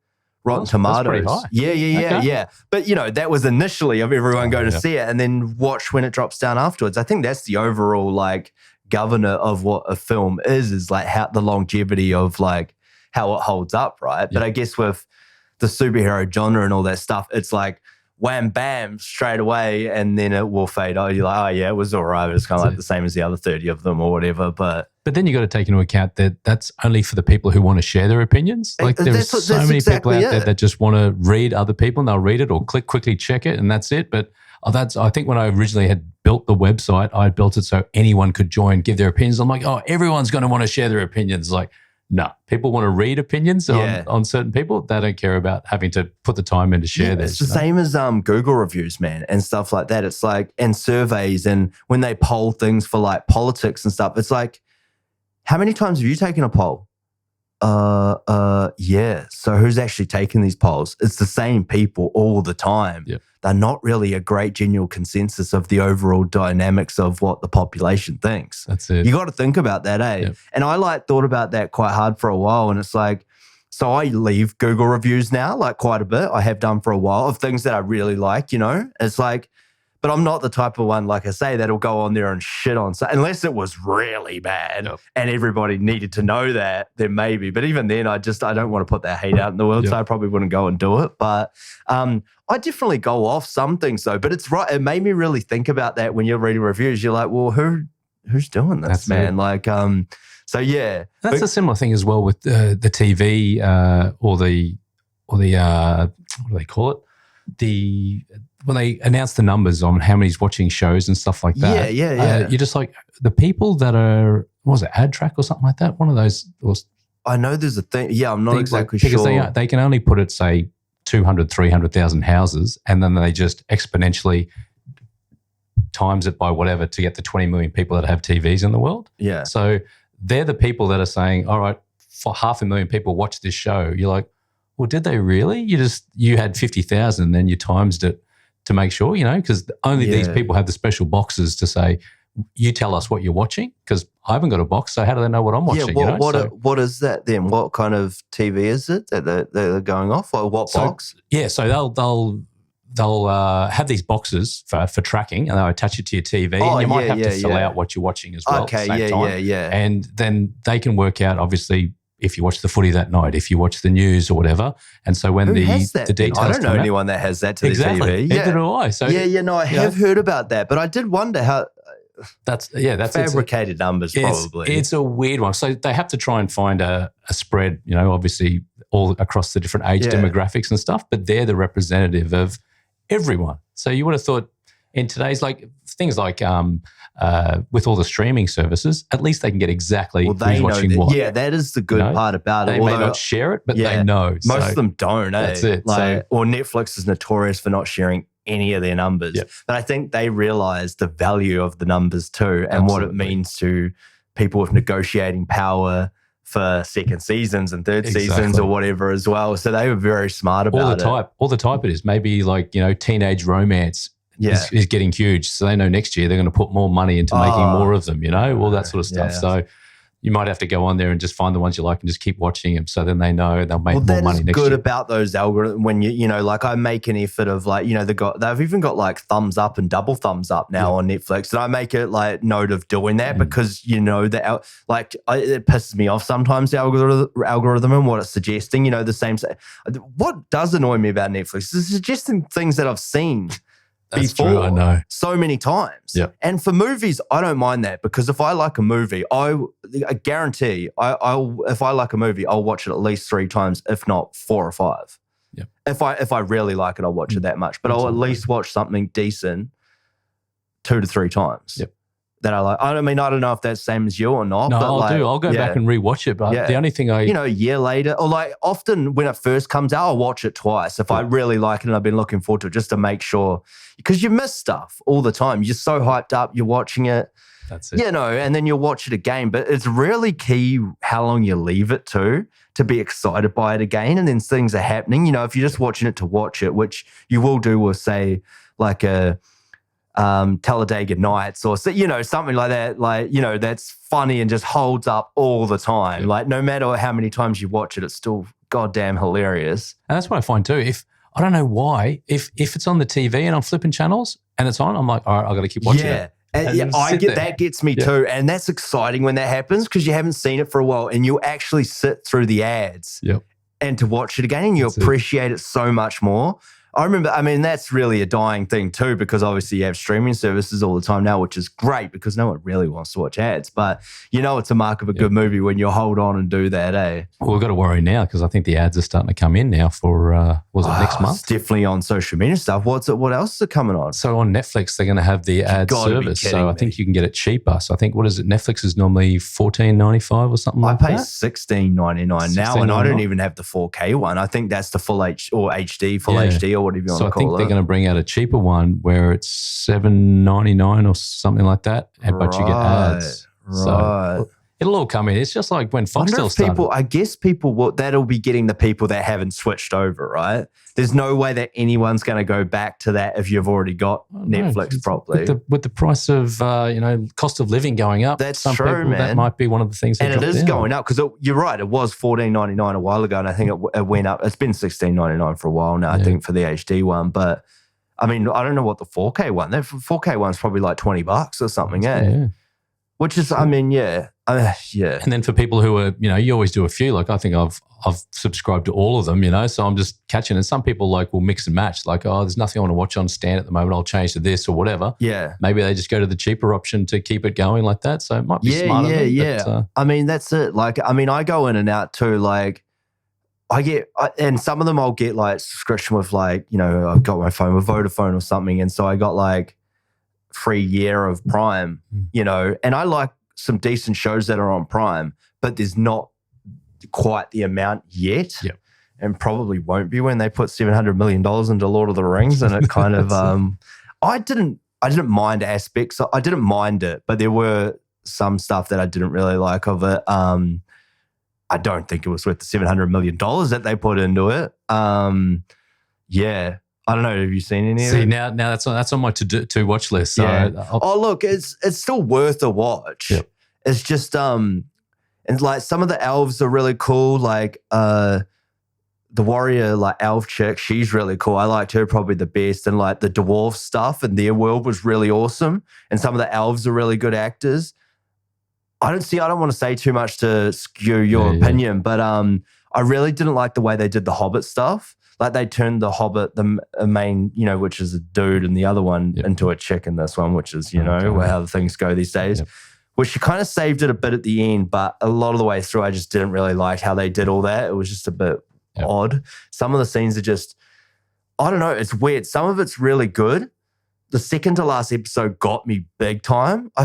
Rotten Tomatoes. That's pretty high. Yeah. But, that was initially of everyone going to see it, and then watch when it drops down afterwards. I think that's the overall, governor of what a film is how the longevity of, how it holds up, right? But I guess with the superhero genre and all that stuff, it's wham, bam, straight away, and then it will fade out. You're like, it was all right. It's kind of the same as the other 30 of them or whatever, But then you got to take into account that that's only for the people who want to share their opinions. There's so many people out there that just want to read other people, and they'll read it or quickly check it, and that's it. But I think when I originally had built the website, I had built it so anyone could join, give their opinions. I'm like, oh, everyone's going to want to share their opinions. Like, no, people want to read opinions on certain people. They don't care about having to put the time in to share theirs. It's the same as Google reviews, man, and stuff like that. It's like, and surveys, and when they poll things for like politics and stuff, it's like, how many times have you taken a poll? Yeah. So who's actually taking these polls? It's the same people all the time. Yep. They're not really a great genuine consensus of the overall dynamics of what the population thinks. That's it. You got to think about that, eh? Yep. And I thought about that quite hard for a while. And it's like, so I leave Google reviews now, like quite a bit. I have done for a while of things that I really like, It's like, but I'm not the type of one, like I say, that'll go on there and shit on. So unless it was really bad and everybody needed to know that, then maybe. But even then, I don't want to put that hate out in the world, so I probably wouldn't go and do it. But I definitely go off some things though. But it's right. It made me really think about that when you're reading reviews. You're like, well, who's doing this, That's man? It. Like, so yeah. That's a similar thing as well with the TV or the what do they call it? When they announce the numbers on how many's watching shows and stuff like that. Yeah. You're just like, the people that are, what was it, ad track or something like that? One of those. I know there's a thing. Yeah, I'm not exactly sure. Because they can only put it, say, 200, 300,000 houses, and then they just exponentially times it by whatever to get the 20 million people that have TVs in the world. Yeah. So they're the people that are saying, all right, for 500,000 people watch this show. You're like, well, did they really? You had 50,000 and then you times it to make sure, because only these people have the special boxes to say, you tell us what you're watching, because I haven't got a box, so how do they know what I'm watching? What is that then? What kind of TV is it that they're going off, or what box? Yeah, so they'll have these boxes for tracking, and they'll attach it to your TV, and you might have to fill out what you're watching as well. Okay, at the same time. yeah. And then they can work out, obviously, if you watch the footy that night, if you watch the news or whatever. And so when the details I don't know come anyone that has that to the exactly. TV. Neither do I. So I have heard about that, but I did wonder how. That's fabricated numbers, probably. It's a weird one. So they have to try and find a spread, obviously all across the different age demographics and stuff, but they're the representative of everyone. So you would have thought in today's things like with all the streaming services, at least they can get exactly who's watching what. Yeah, that is the good part about it. They may not share it, but they know. Most of them don't. That's it. Or Netflix is notorious for not sharing any of their numbers. Yep. But I think they realize the value of the numbers too, and what it means to people with negotiating power for second seasons and third seasons or whatever as well. So they were very smart about it. All the type it is. Maybe teenage romance is getting huge. So they know next year they're going to put more money into making more of them, all that sort of stuff. Yeah. So you might have to go on there and just find the ones you like and just keep watching them. So then they know they'll make more money next year. That is good about those algorithms when I make an effort of they've even got thumbs up and double thumbs up now on Netflix. And I make it note of doing that because it pisses me off sometimes, the algorithm and what it's suggesting, the same. What does annoy me about Netflix is suggesting things that I've seen before, true, I know. So many times. Yep. And for movies, I don't mind that because if I like a movie, I guarantee if I like a movie, I'll watch it at least 3 times, if not 4 or 5. Yep. If I really like it, I'll watch it that much. But I'll at least watch something decent 2 to 3 times. Yep. That I like. I don't know if that's the same as you or not. No, but I'll go back and rewatch it. But the only thing a year later, or often when it first comes out, I'll watch it twice if I really like it and I've been looking forward to it, just to make sure, because you miss stuff all the time. You're so hyped up, you're watching it. That's it. And then you'll watch it again. But it's really key how long you leave it to be excited by it again. And then things are happening. If you're just watching it to watch it, which you will do with, say, like a Talladega Nights or something like that, that's funny and just holds up all the time. No matter how many times you watch it, it's still goddamn hilarious. And that's what I find too. I don't know why, if it's on the TV and I'm flipping channels and it's on, I'm like, all right, I've got to keep watching it. That gets me too. And that's exciting when that happens because you haven't seen it for a while and you'll actually sit through the ads and to watch it again and you appreciate it so much more. I remember, I mean, that's really a dying thing too, because obviously you have streaming services all the time now, which is great because no one really wants to watch ads. But it's a mark of a good movie when you hold on and do that, eh? Well, we've got to worry now because I think the ads are starting to come in now for, next month? It's definitely on social media stuff. What else is coming on? So on Netflix, they're going to have the ad service. So I think you can get it cheaper. So I think, what is it? Netflix is normally $14.95 or something like that? I pay $16.99 now, and I don't even have the 4K one. I think that's the full HD or HD or whatever you want to call it. So I think they're going to bring out a cheaper one where it's $7.99 or something like that, but you get ads. Right. So it'll all come in. It's just like when Foxtel started. I guess people that'll be getting the people that haven't switched over, right? There's no way that anyone's going to go back to that if you've already got Netflix properly. With the price of cost of living going up, that's some true, people, man. That might be one of the things. And it is going up because you're right. It was $14.99 a while ago, and I think it went up. It's been $16.99 for a while now. I think for the HD one, but I mean, I don't know what the 4K one. The 4K one's probably like $20 or something, eh? Yeah. Which is, I mean, yeah. And then for people who are, you always do a few. Like I think I've subscribed to all of them, so I'm just catching. And some people will mix and match. Like, oh, there's nothing I want to watch on Stan at the moment. I'll change to this or whatever. Yeah. Maybe they just go to the cheaper option to keep it going like that. So it might be smart. Yeah. But, I mean, that's it. Like, I mean, I go in and out too. Like, and some of them I'll get like subscription with I've got my phone with Vodafone or something. And so I got like free year of Prime, and I like some decent shows that are on Prime, but there's not quite the amount yet. Yep. And probably won't be when they put $700 million into Lord of the Rings. And it kind of, I didn't mind aspects. I didn't mind it, but there were some stuff that I didn't really like of it. I don't think it was worth the $700 million that they put into it. Yeah. I don't know. Have you seen any of it? Now that's on my to watch list. So look, it's still worth a watch. Yep. It's just and like some of the elves are really cool. Like the warrior, like elf chick, she's really cool. I liked her probably the best. And like the dwarf stuff and their world was really awesome. And some of the elves are really good actors. I don't want to say too much to skew your opinion, but I really didn't like the way they did the Hobbit stuff. Like they turned the Hobbit, the main, which is a dude, and the other one into a chick in this one, which is, how things go these days. Yep. Which she kind of saved it a bit at the end, but a lot of the way through, I just didn't really like how they did all that. It was just a bit odd. Some of the scenes are just, I don't know, it's weird. Some of it's really good. The second to last episode got me big time. I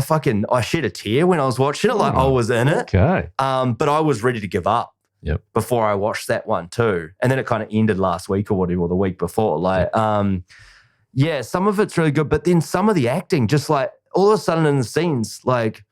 shed a tear when I was watching it, like I was in it. Okay. But I was ready to give up. Yep. Before I watched that one too. And then it kind of ended last week or whatever, or the week before. Like, some of it's really good, but then some of the acting, just like all of a sudden in the scenes, like,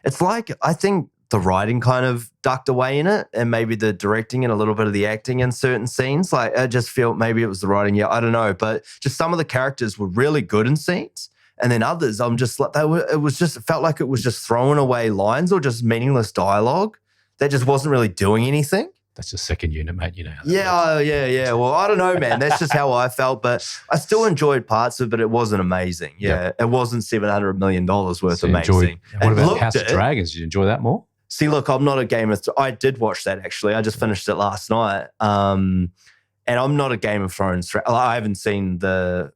it's like, I think the writing kind of ducked away in it and maybe the directing and a little bit of the acting in certain scenes. Like, I just feel maybe it was the writing. Yeah, I don't know. But just some of the characters were really good in scenes. And then others, I'm just like, it felt like it was just throwing away lines or just meaningless dialogue. That just wasn't really doing anything. That's your second unit, mate. Yeah. Well, I don't know, man. That's just how I felt. But I still enjoyed parts of it, but it wasn't amazing. Yeah. It wasn't $700 million worth amazing. What about House of Dragons? Did you enjoy that more? See, look, I'm not a Game of Thrones. I did watch that, actually. I just finished it last night. And I'm not a Game of Thrones. I haven't seen You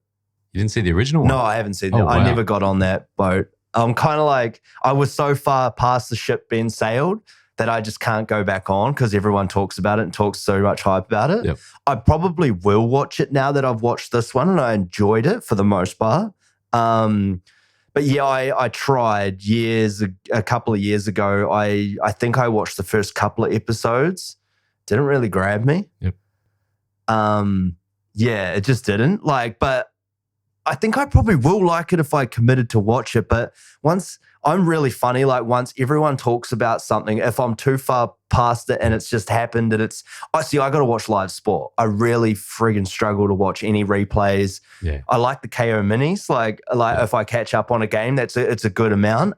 didn't see the original one? No, I haven't seen it. Wow. I never got on that boat. I'm kind of like, I was so far past the ship being sailed that I just can't go back on because everyone talks about it and talks so much hype about it. Yep. I probably will watch it now that I've watched this one and I enjoyed it for the most part. But yeah, I tried a couple of years ago. I think I watched the first couple of episodes. Didn't really grab me. Yep. Yeah, it just didn't. But I think I probably will like it if I committed to watch it. But once I'm really funny, once everyone talks about something, if I'm too far past it and it's just happened and I got to watch live sport. I really friggin' struggle to watch any replays. Yeah. I like the KO minis. If I catch up on a game, it's a good amount.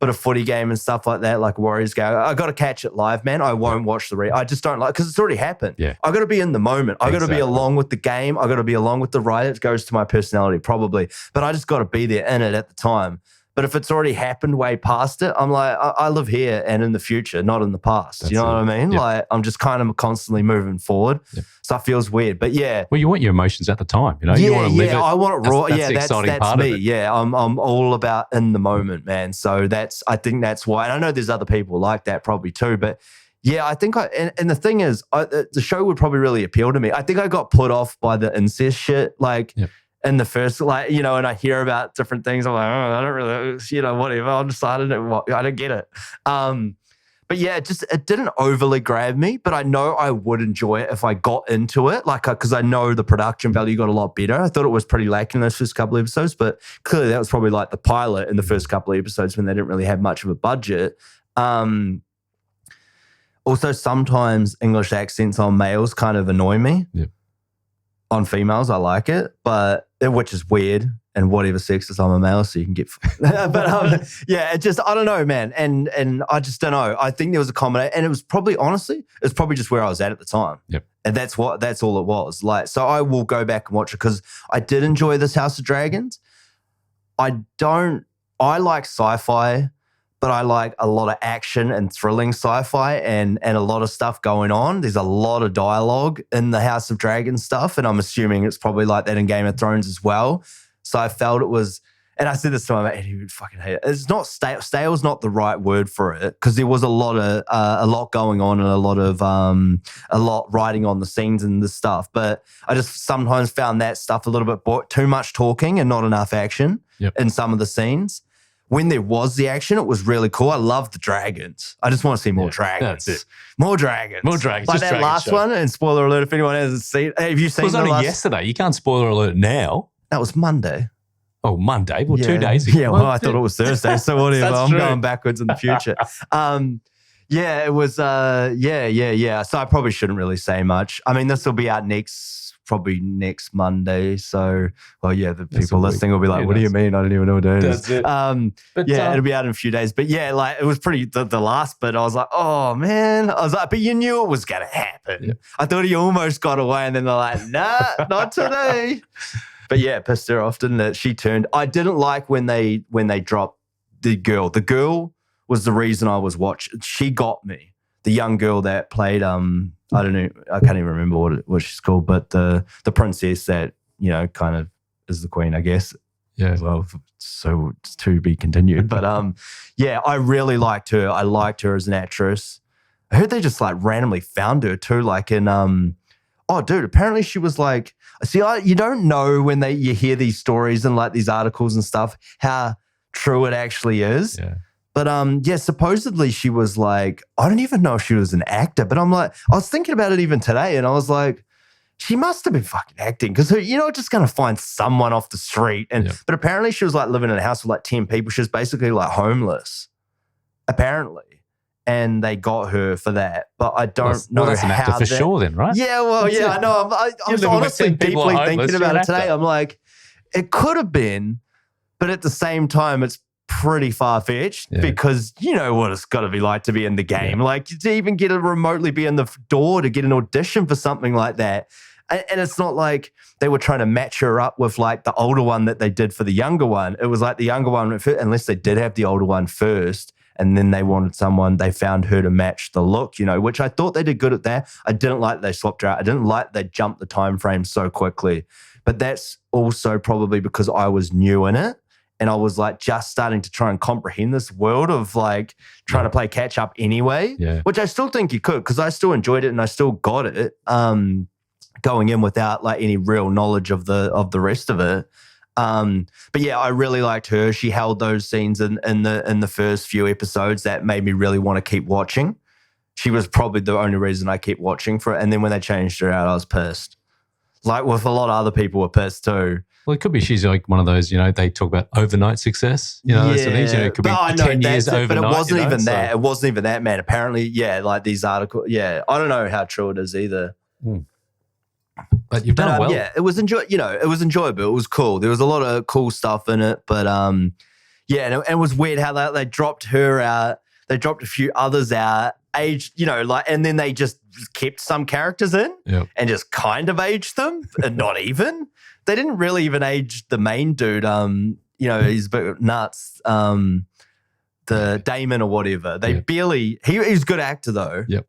But a footy game and stuff like that, like Warriors go, I got to catch it live, man. I won't watch I just don't like, because it's already happened. Yeah. I got to be in the moment. I got to be along with the game. I got to be along with the ride. It goes to my personality probably, but I just got to be there in it at the time. But if it's already happened way past it, I'm like, I live here and in the future, not in the past. You know what I mean? Yep. Like I'm just kind of constantly moving forward. Yep. So it feels weird. But yeah. Well, you want your emotions at the time, you know? Yeah, you want to live it. I want it raw. That's the exciting part me. Of it. Yeah, I'm all about in the moment, man. So I think that's why. And I know there's other people like that probably too. But yeah, I think and the thing is, the show would probably really appeal to me. I think I got put off by the incest shit. Like, in the first, like, you know, and I hear about different things. I'm like, oh, I don't really, you know, whatever. I don't get it. But yeah, it didn't overly grab me, but I know I would enjoy it if I got into it. Like, because I know the production value got a lot better. I thought it was pretty lacking in those first couple of episodes, but clearly that was probably like the pilot in the first couple of episodes when they didn't really have much of a budget. Also, sometimes English accents on males kind of annoy me. Yeah. On females, I like it, but which is weird. And whatever sexist, I'm a male, so you can get. But yeah, it just I don't know, man, and I just don't know. I think there was a combination, and it was probably honestly, it's probably just where I was at the time. Yep. And that's all it was. Like, so I will go back and watch it because I did enjoy this House of Dragons. I like sci-fi, but I like a lot of action and thrilling sci-fi and a lot of stuff going on. There's a lot of dialogue in the House of Dragons stuff, and I'm assuming it's probably like that in Game of Thrones as well. So I felt it was, and I said this to my mate, and he would fucking hate it. It's not stale. Stale's not the right word for it because there was a lot going on and a lot writing on the scenes and this stuff. But I just sometimes found that stuff a little bit too much talking and not enough action in some of the scenes. When there was the action, it was really cool. I love the dragons. I just want to see more dragons. That's it. More dragons. More dragons. Like just that last one, and spoiler alert if anyone hasn't seen it. Have you seen it? It was only yesterday. You can't spoiler alert now. That was Monday. Oh, Monday? Well, 2 days ago. Yeah, well, I thought it was Thursday, so whatever. I'm true. going backwards in the future. Yeah, it was, yeah. So I probably shouldn't really say much. I mean, this will be out probably next Monday. So, well, yeah, the people listening will be like, what do you mean? I don't even know what it is. That's it. It'll be out in a few days. But yeah, like it was pretty, the last bit, I was like, oh man. I was like, but you knew it was going to happen. Yeah. I thought he almost got away and then they're like, nah, not today. But yeah, it pissed her off, didn't it? She turned. I didn't like when they dropped the girl. The girl was the reason I was watching. She got me. The young girl that played, I don't know, I can't even remember what she's called, but the princess that, you know, kind of is the queen, I guess. Yeah. Well, so it's to be continued. But yeah, I really liked her. I liked her as an actress. I heard they just like randomly found her too, like in oh, dude, apparently she was like, see, you don't know when you hear these stories and like these articles and stuff, how true it actually is. Yeah. But yeah, supposedly she was like, I don't even know if she was an actor, but I'm like, I was thinking about it even today and I was like, she must have been fucking acting because you're not just going to find someone off the street. But apparently she was like living in a house with like 10 people. She was basically like homeless, apparently. And they got her for that, but I don't know that's an actor how for sure then, right? Yeah, well, yeah, I know. I was honestly deeply thinking about it today. I'm like, it could have been, but at the same time, it's pretty far-fetched because you know what it's got to be like to be in the game. Like to even get to remotely be in the door to get an audition for something like that. And it's not like they were trying to match her up with like the older one that they did for the younger one. It was like the younger one, unless they did have the older one first. And then they found her to match the look, you know, which I thought they did good at that. I didn't like they swapped her out. I didn't like they jumped the time frame so quickly. But that's also probably because I was new in it. And I was like just starting to try and comprehend this world of like trying to play catch up anyway, which I still think you could because I still enjoyed it and I still got it going in without like any real knowledge of the rest of it. But yeah, I really liked her. She held those scenes in the first few episodes that made me really want to keep watching. She was probably the only reason I kept watching for it. And then when they changed her out, I was pissed. Like with a lot of other people were pissed too. Well, it could be she's like one of those, you know, they talk about overnight success. You know, so these, you know, it could be 10 years overnight. But it wasn't even that. So. It wasn't even that, man. Apparently, like these articles. Yeah, I don't know how true it is either. But you've done well. Yeah, it was it was enjoyable. It was cool. There was a lot of cool stuff in it. But yeah, and it was weird how they dropped her out. They dropped a few others out, aged, you know, like, and then they just kept some characters in and just kind of aged them, and not even. They didn't really even age the main dude. he's a bit nuts. The Damon or whatever. They barely. He's a good actor though. Yep.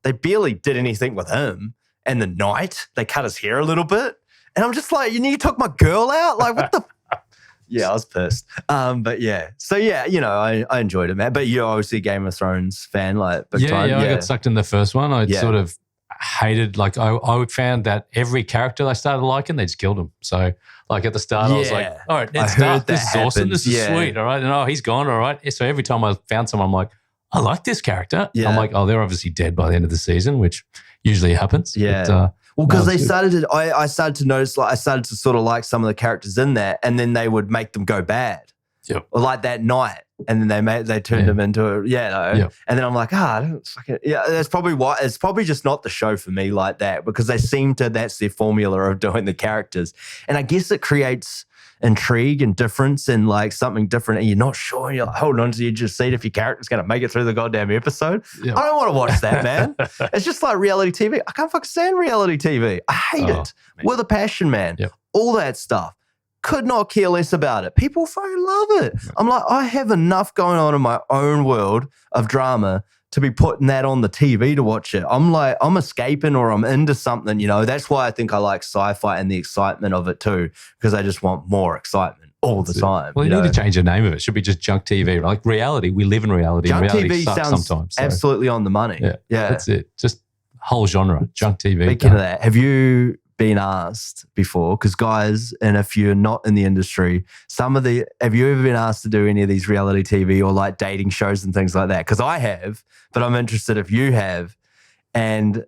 They barely did anything with him. And the night they cut his hair a little bit, and I'm just like, you took my girl out. Like what the. Yeah, I was pissed. But yeah. So yeah, I enjoyed it, man. But you're obviously a Game of Thrones fan, like big time. I got sucked in the first one. I sort of hated, like I found that every character they started liking, they just killed him. So like at the start, I was like, all right, Ned Stark, this is awesome. This is sweet. All right. And he's gone. All right. So every time I found someone, I'm like, I like this character. Yeah. I'm like, they're obviously dead by the end of the season, which usually happens. Yeah. But, well, because I started to notice, like I started to sort of like some of the characters in there, and then they would make them go bad. Yep. Or like that night, and then they turned them into and then I'm like, I don't fucking that's probably why. It's probably just not the show for me like that, because they seem to, that's their formula of doing the characters, and I guess it creates intrigue and difference and like something different, and you're not sure, and you're like holding on to the edge of your seat if your character's going to make it through the goddamn episode. Yep. I don't want to watch that, man. It's just like reality TV. I can't fucking stand reality TV. I hate it with a passion, man. Yep. All that stuff. Could not care less about it. People fucking love it. I'm like, I have enough going on in my own world of drama to be putting that on the TV to watch it. I'm like, I'm escaping or I'm into something, That's why I think I like sci-fi and the excitement of it too, because I just want more excitement all the time. Well, you need to change the name of it. It should be just junk TV. Like reality, we live in reality. Junk and reality TV sucks sounds sometimes. So. Absolutely on the money. Yeah. That's it. Just whole genre, junk TV. Speaking of that, have you been asked before, because guys, and if you're not in the industry, have you ever been asked to do any of these reality TV or like dating shows and things like that? Because I have, but I'm interested if you have. And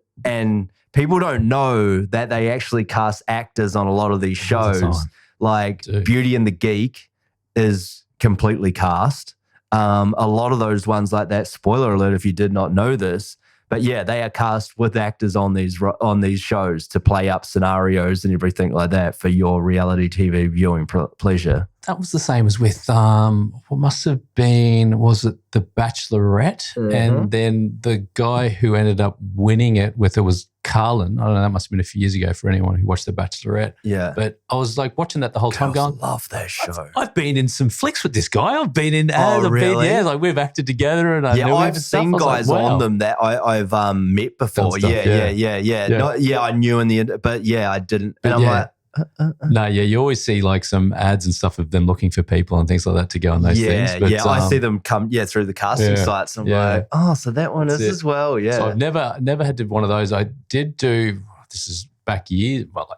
people don't know that they actually cast actors on a lot of these shows. Like Beauty and the Geek is completely cast. A lot of those ones like that, spoiler alert if you did not know this, but yeah, they are cast with actors on these shows to play up scenarios and everything like that for your reality TV viewing pleasure. That was the same as with what must have been, was it The Bachelorette? Mm-hmm. And then the guy who ended up winning it was Carlin. I don't know, that must have been a few years ago for anyone who watched The Bachelorette. Yeah. But I was like watching that the whole time going, I love that show. I've been in some flicks with this guy. I've been in ads. Really? Like we've acted together, and I've seen guys on them that I've met before. Yeah. I knew in the, but yeah, I didn't. And I'm like, No, you always see like some ads and stuff of them looking for people and things like that to go on those things. But, I see them come through the casting sites. And I'm like, so that one is as well. Yeah. So I've never had to one of those. I did do, this is back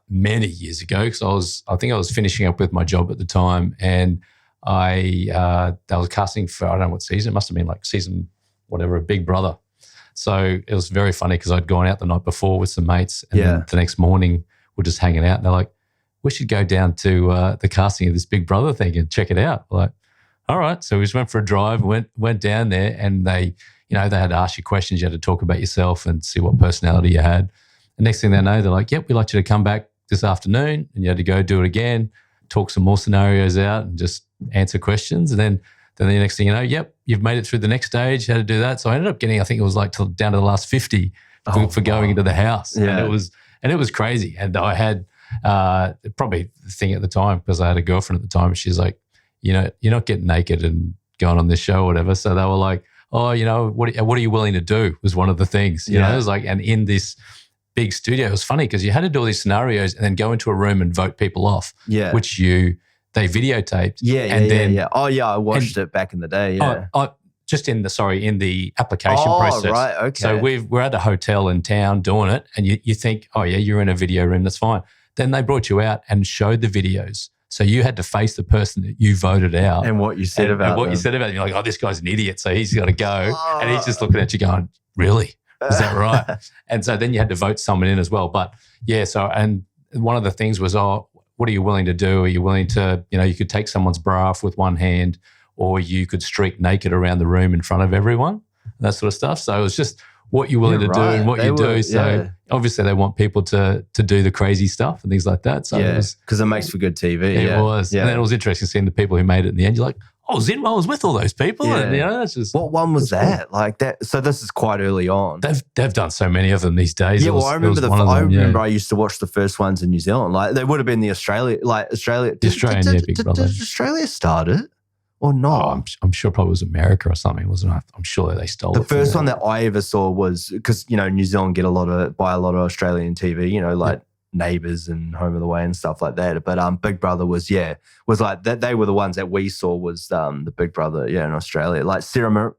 many years ago, because I think I was finishing up with my job at the time, and they was casting for, I don't know what season, it must have been like season whatever, of Big Brother. So it was very funny because I'd gone out the night before with some mates, and then the next morning we're just hanging out, and they're like, we should go down to the casting of this Big Brother thing and check it out. Like, all right. So we just went for a drive, went down there, and they had to ask you questions. You had to talk about yourself and see what personality you had. And next thing they know, they're like, yep, we'd like you to come back this afternoon. And you had to go do it again, talk some more scenarios out and just answer questions. And then the next thing you know, yep, you've made it through the next stage, how to do that. So I ended up getting, I think it was like down to the last 50 for going into the house. Yeah. And it was crazy. And I had probably the thing at the time, because I had a girlfriend at the time, she's like, you're not getting naked and going on this show or whatever. So they were like, what are you willing to do was one of the things, you know, it was like, and in this big studio, it was funny because you had to do all these scenarios and then go into a room and vote people off, which they videotaped. Oh yeah, I watched it back in the day. Yeah. Just in the application process. Right, okay. So we're at a hotel in town doing it, and you think, you're in a video room, that's fine. Then they brought you out and showed the videos. So you had to face the person that you voted out. And what you said about them. You said about them. You're like, this guy's an idiot, so he's got to go. And he's just looking at you going, really? Is that right? And so then you had to vote someone in as well. But and one of the things was, what are you willing to do? Are you willing to, you could take someone's bra off with one hand, or you could streak naked around the room in front of everyone, that sort of stuff. So it was just what you're willing to do and what you do. So obviously they want people to do the crazy stuff and things like that. So because it makes for good TV. It was. Yeah. And then it was interesting seeing the people who made it in the end. You're like, I was with all those people. Yeah. And, that's just... What one was that? Cool. Like that. So this is quite early on. They've done so many of them these days. Yeah, well, I remember I used to watch the first ones in New Zealand. Like they would have been the Australia. The Australian, Big Brother. Did Australia start it or not? Oh, I'm sure probably it was America or something, wasn't it? I'm sure they stole it. The first one that I ever saw was because, New Zealand buy a lot of Australian TV, like Neighbours and Home of the Way and stuff like that. But Big Brother was like that. They were the ones that we saw was the Big Brother, in Australia. Like Sarah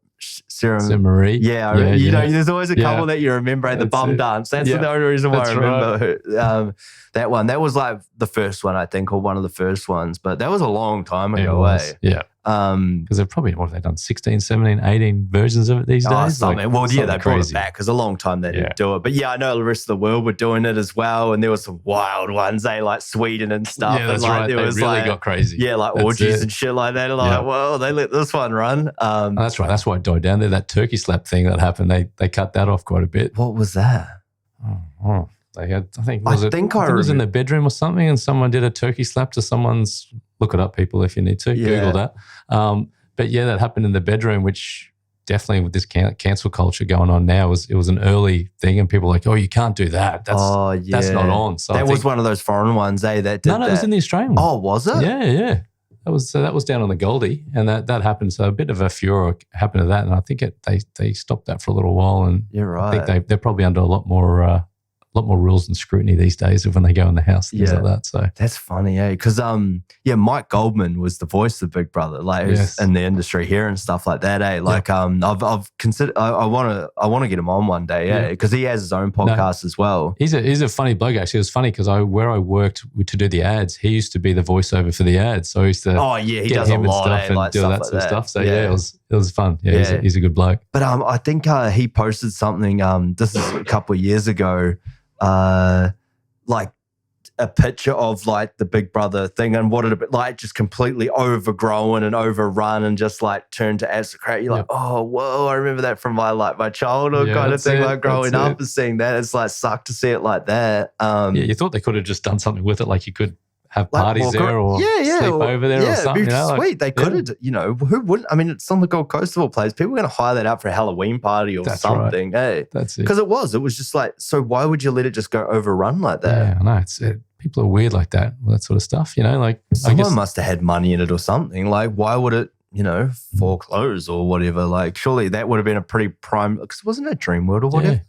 Marie. Yeah, there's always a couple that you remember. The bum dance. That's the only reason why I remember that one. That was like the first one, I think, or one of the first ones. But that was a long time ago. Yeah. Because they've probably, what have they done, 16, 17, 18 versions of it these days? They brought it back because a long time they didn't do it. But I know the rest of the world were doing it as well. And there were some wild ones, like Sweden and stuff. Yeah, that's and right. They really got crazy. Yeah, like orgies and shit like that. And like, well, they let this one run. That's right. That's why it died down there. That turkey slap thing that happened, they cut that off quite a bit. What was that? They had, I think it was in the bedroom or something, and someone did a turkey slap to someone's. Look it up, people, if you need to. Google that. But that happened in the bedroom, which definitely with this cancel culture going on now, it was an early thing, and people were like, oh, you can't do that. That's not on. So that was one of those foreign ones, that did that. No, it was in the Australian one. Oh, was it? Yeah. That was down on the Goldie, and that happened. So a bit of a furor happened to that, and I think they stopped that for a little while. And you're right. I think they're probably under a lot more rules and scrutiny these days of when they go in the house, things like that. So that's funny, Because Mike Goldman was the voice of Big Brother, in the industry here and stuff like that, Like I've considered I want to get him on one day, because he has his own podcast as well. He's a funny bloke actually. It was funny because where I worked to do the ads, he used to be the voiceover for the ads. So I used to he does a lot and do that sort of stuff. So it was fun. He's a good bloke. But I think he posted something. This is a couple of years ago. Like a picture of like the Big Brother thing and what it like just completely overgrown and overrun and just like turned to absolute crap. You're like, oh, whoa, I remember that from my childhood kind of thing, like growing up and seeing that. It's like sucked to see it like that. You thought they could have just done something with it, like you could have parties there or sleep over there or something. Sweet. They could have, who wouldn't? I mean, it's on the Gold Coast of all places. People are going to hire that out for a Halloween party or something. Right. Hey, that's it. Because it was just like, so why would you let it just go overrun like that? Yeah, I know. People are weird like that, that sort of stuff, like. Someone must have had money in it or something. Like, why would it, foreclose or whatever? Like, surely that would have been a pretty prime, because wasn't it Dreamworld or whatever?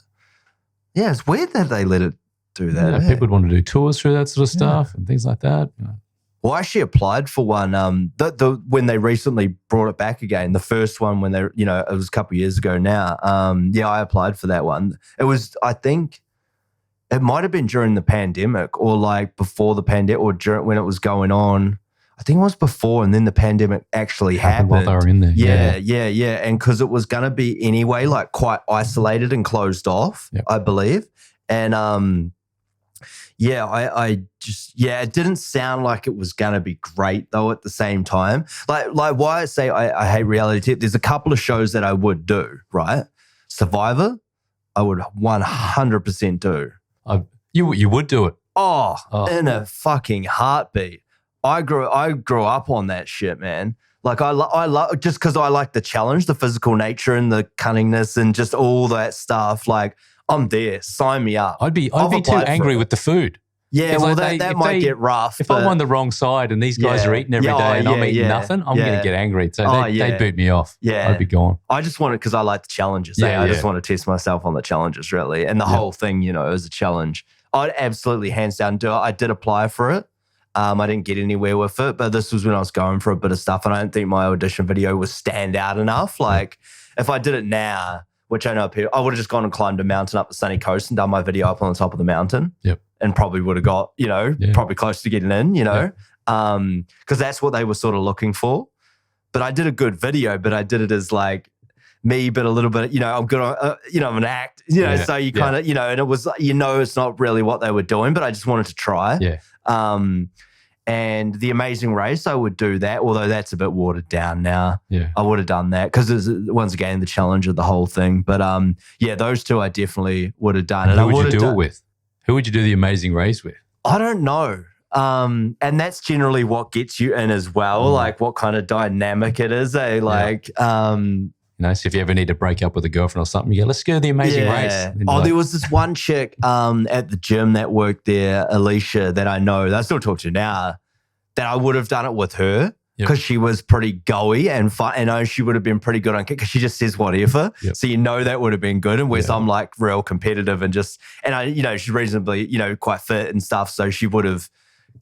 Yeah, it's weird that they let it do that. People would want to do tours through that sort of stuff and things like that. Well, I actually applied for one when they recently brought it back again. The first one when they, it was a couple of years ago now. I applied for that one. It was, I think, it might have been during the pandemic or like before the pandemic or during when it was going on. I think it was before, and then the pandemic actually happened. While they were in there. Yeah. And because it was going to be anyway, like quite isolated and closed off, I believe. And it didn't sound like it was going to be great though at the same time. Like why I say I hate reality TV, there's a couple of shows that I would do, right? Survivor, I would 100% do. You would do it? Oh, in a fucking heartbeat. I grew up on that shit, man. Like I love just because I like the challenge, the physical nature and the cunningness and just all that stuff. Like I'm there. Sign me up. I'd be too angry with the food. Yeah, well, that might get rough. If I'm on the wrong side and these guys are eating every day and I'm eating nothing, I'm going to get angry. So they'd boot me off. Yeah. I'd be gone. I just want it because I like the challenges. I just want to test myself on the challenges, really. And the whole thing, is a challenge. I'd absolutely hands down do it. I did apply for it. I didn't get anywhere with it, but this was when I was going for a bit of stuff and I don't think my audition video was stand out enough. Like if I did it now, which I know people, I would have just gone and climbed a mountain up the sunny coast and done my video up on the top of the mountain. Yep. And probably would have got, probably close to getting in, because that's what they were sort of looking for. But I did a good video, but I did it as like me, but a little bit, I'm good on, I'm an act, so you kind of, and it was, it's not really what they were doing, but I just wanted to try. Yeah. And The Amazing Race, I would do that, although that's a bit watered down now. Yeah. I would have done that because it's, once again, the challenge of the whole thing. But those two I definitely would have done. And who would you do it with? Who would you do The Amazing Race with? I don't know. And that's generally what gets you in as well, like what kind of dynamic it is, eh? Like, so if you ever need to break up with a girlfriend or something, you go, let's go to the Amazing Race. There was this one chick at the gym that worked there, Alicia, that I know, that I still talk to now, that I would have done it with her because she was pretty go-y and fun. And I know she would have been pretty good on kick because she just says whatever. So that would have been good. And whereas I'm like real competitive and she's reasonably, quite fit and stuff. So she would have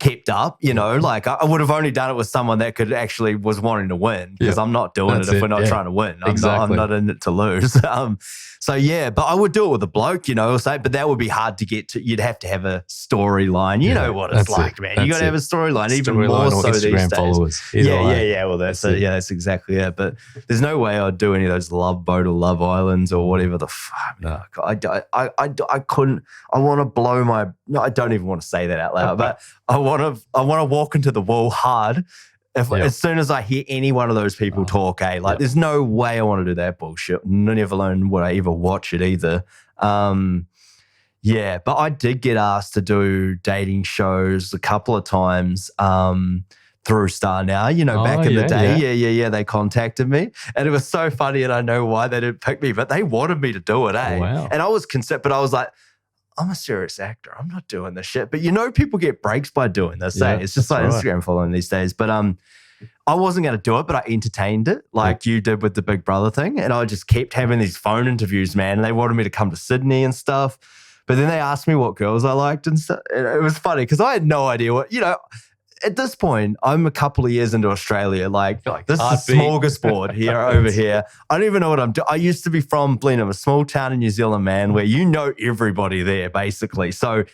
kept up, like I would have only done it with someone that could actually was wanting to win because I'm not doing it if we're not trying to win. I'm not in it to lose. But I would do it with a bloke, but that would be hard to get to. You'd have to have a storyline. You know what it's like, man. You got to have a storyline, even more so these days. Followers. Well, that's it. Yeah, that's exactly it. But there's no way I'd do any of those Love Boat or Love Islands or whatever the fuck. No, I couldn't. I want to blow my. No, I don't even want to say that out loud. But I want to walk into the wall hard. As soon as I hear any one of those people talk, there's no way I want to do that bullshit. Never alone would I ever watch it either. But I did get asked to do dating shows a couple of times through Star Now, back in the day. Yeah. They contacted me and it was so funny and I know why they didn't pick me, but they wanted me to do it, eh? Wow. And I was but I was like, I'm a serious actor. I'm not doing this shit. But people get breaks by doing this. Yeah, it's just like Instagram following these days. But I wasn't going to do it, but I entertained it like you did with the Big Brother thing. And I just kept having these phone interviews, man. And they wanted me to come to Sydney and stuff. But then they asked me what girls I liked and stuff. And it was funny because I had no idea what, at this point, I'm a couple of years into Australia. Like this is a smorgasbord here, over here. I don't even know what I'm doing. I used to be from Blenheim, a small town in New Zealand, man, where everybody there, basically. So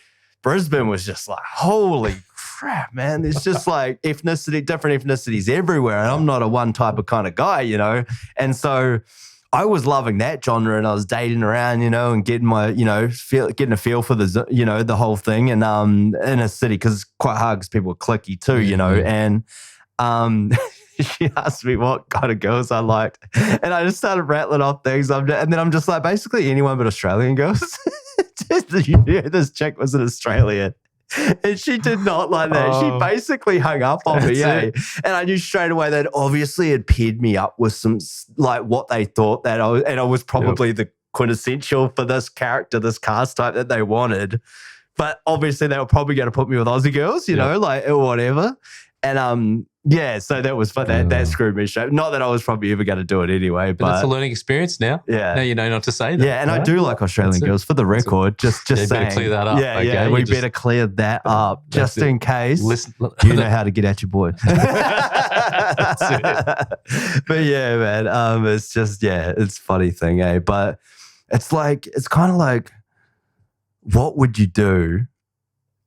Brisbane was just like, holy crap, man. There's just like different ethnicities everywhere. And I'm not a one type of kind of guy, And so I was loving that genre and I was dating around, and getting my, getting a feel for the, the whole thing. And in a city, because it's quite hard because people are cliquey too, And she asked me what kind of girls I liked. And I just started rattling off things. And then I'm just like, basically anyone but Australian girls. This chick was an Australian. And she did not like that. She basically hung up on me, And I knew straight away that obviously it paired me up with some, like what they thought that I was probably the quintessential for this character, this cast type that they wanted. But obviously they were probably going to put me with Aussie girls, like or whatever. And so that was fun. That screwed me straight. Not that I was probably ever going to do it anyway, but it's a learning experience now. Yeah, now you know not to say that. Yeah, and I do like Australian girls for the record. Just saying. Better clear that up. Yeah, we better clear that up just in case. You know how to get at your boy. That's it. But yeah, man, it's just it's a funny thing, eh? But it's kind of like, what would you do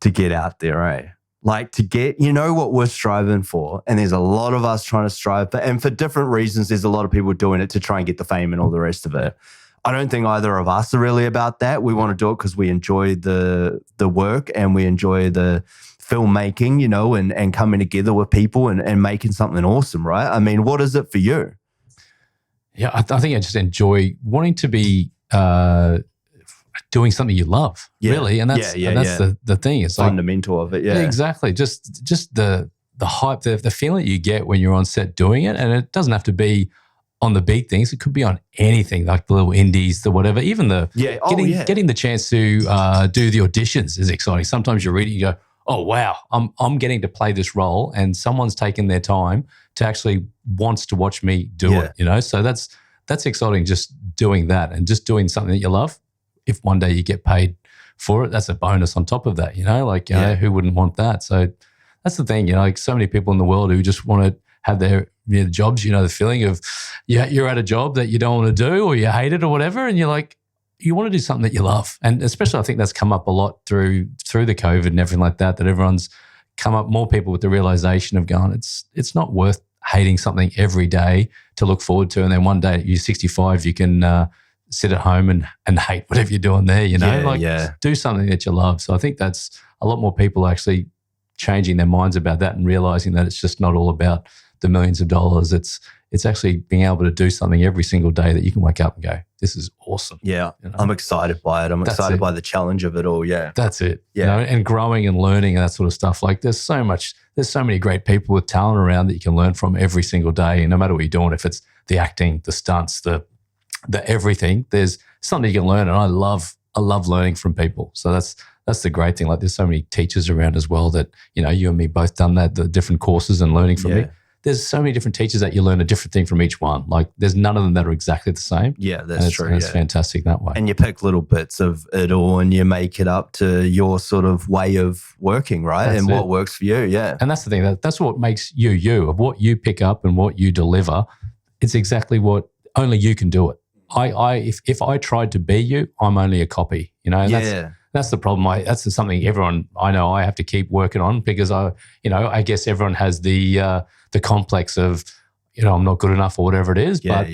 to get out there, eh? Like to get, what we're striving for. And there's a lot of us trying to strive for, and for different reasons, there's a lot of people doing it to try and get the fame and all the rest of it. I don't think either of us are really about that. We want to do it because we enjoy the work and we enjoy the filmmaking, and coming together with people and making something awesome, right? I mean, what is it for you? Yeah, I think I just enjoy wanting to be doing something you love, really, and that's the thing. It's fundamental of it, exactly. Just the hype, the feeling you get when you're on set doing it, and it doesn't have to be on the big things. It could be on anything, like the little indies, the whatever. Even getting the chance to do the auditions is exciting. Sometimes you read it, you go, oh wow, I'm getting to play this role, and someone's taken their time to actually wants to watch me do it. So that's exciting. Just doing that and just doing something that you love. If one day you get paid for it, that's a bonus on top of that, who wouldn't want that? So that's the thing, like so many people in the world who just want to have their jobs, the feeling of you're at a job that you don't want to do or you hate it or whatever, and you're like, you want to do something that you love. And especially I think that's come up a lot through the COVID and everything like that everyone's come up, more people with the realization of going, it's not worth hating something every day to look forward to. And then one day at you're 65, you can sit at home and hate whatever you're doing there, do something that you love. So I think that's a lot more people actually changing their minds about that and realizing that it's just not all about the millions of dollars. It's actually being able to do something every single day that you can wake up and go, this is awesome. Yeah, I'm excited by it. I'm excited by the challenge of it all. Yeah, that's it. Yeah, and growing and learning and that sort of stuff. Like there's so many great people with talent around that you can learn from every single day. And no matter what you're doing, if it's the acting, the stunts, the everything, there's something you can learn. And I love learning from people. So that's the great thing. Like there's so many teachers around as well that, you and me both done that, the different courses and learning from me. There's so many different teachers that you learn a different thing from each one. Like there's none of them that are exactly the same. Yeah, that's true. And it's fantastic that way. And you pick little bits of it all and you make it up to your sort of way of working, right? That's and it. what works for you, yeah. And that's the thing. That's what makes you. Of what you pick up and what you deliver, it's exactly what only you can do it. If I tried to be you, I'm only a copy. That's the problem. That's something everyone I know I have to keep working on because I guess everyone has the complex of I'm not good enough or whatever it is. But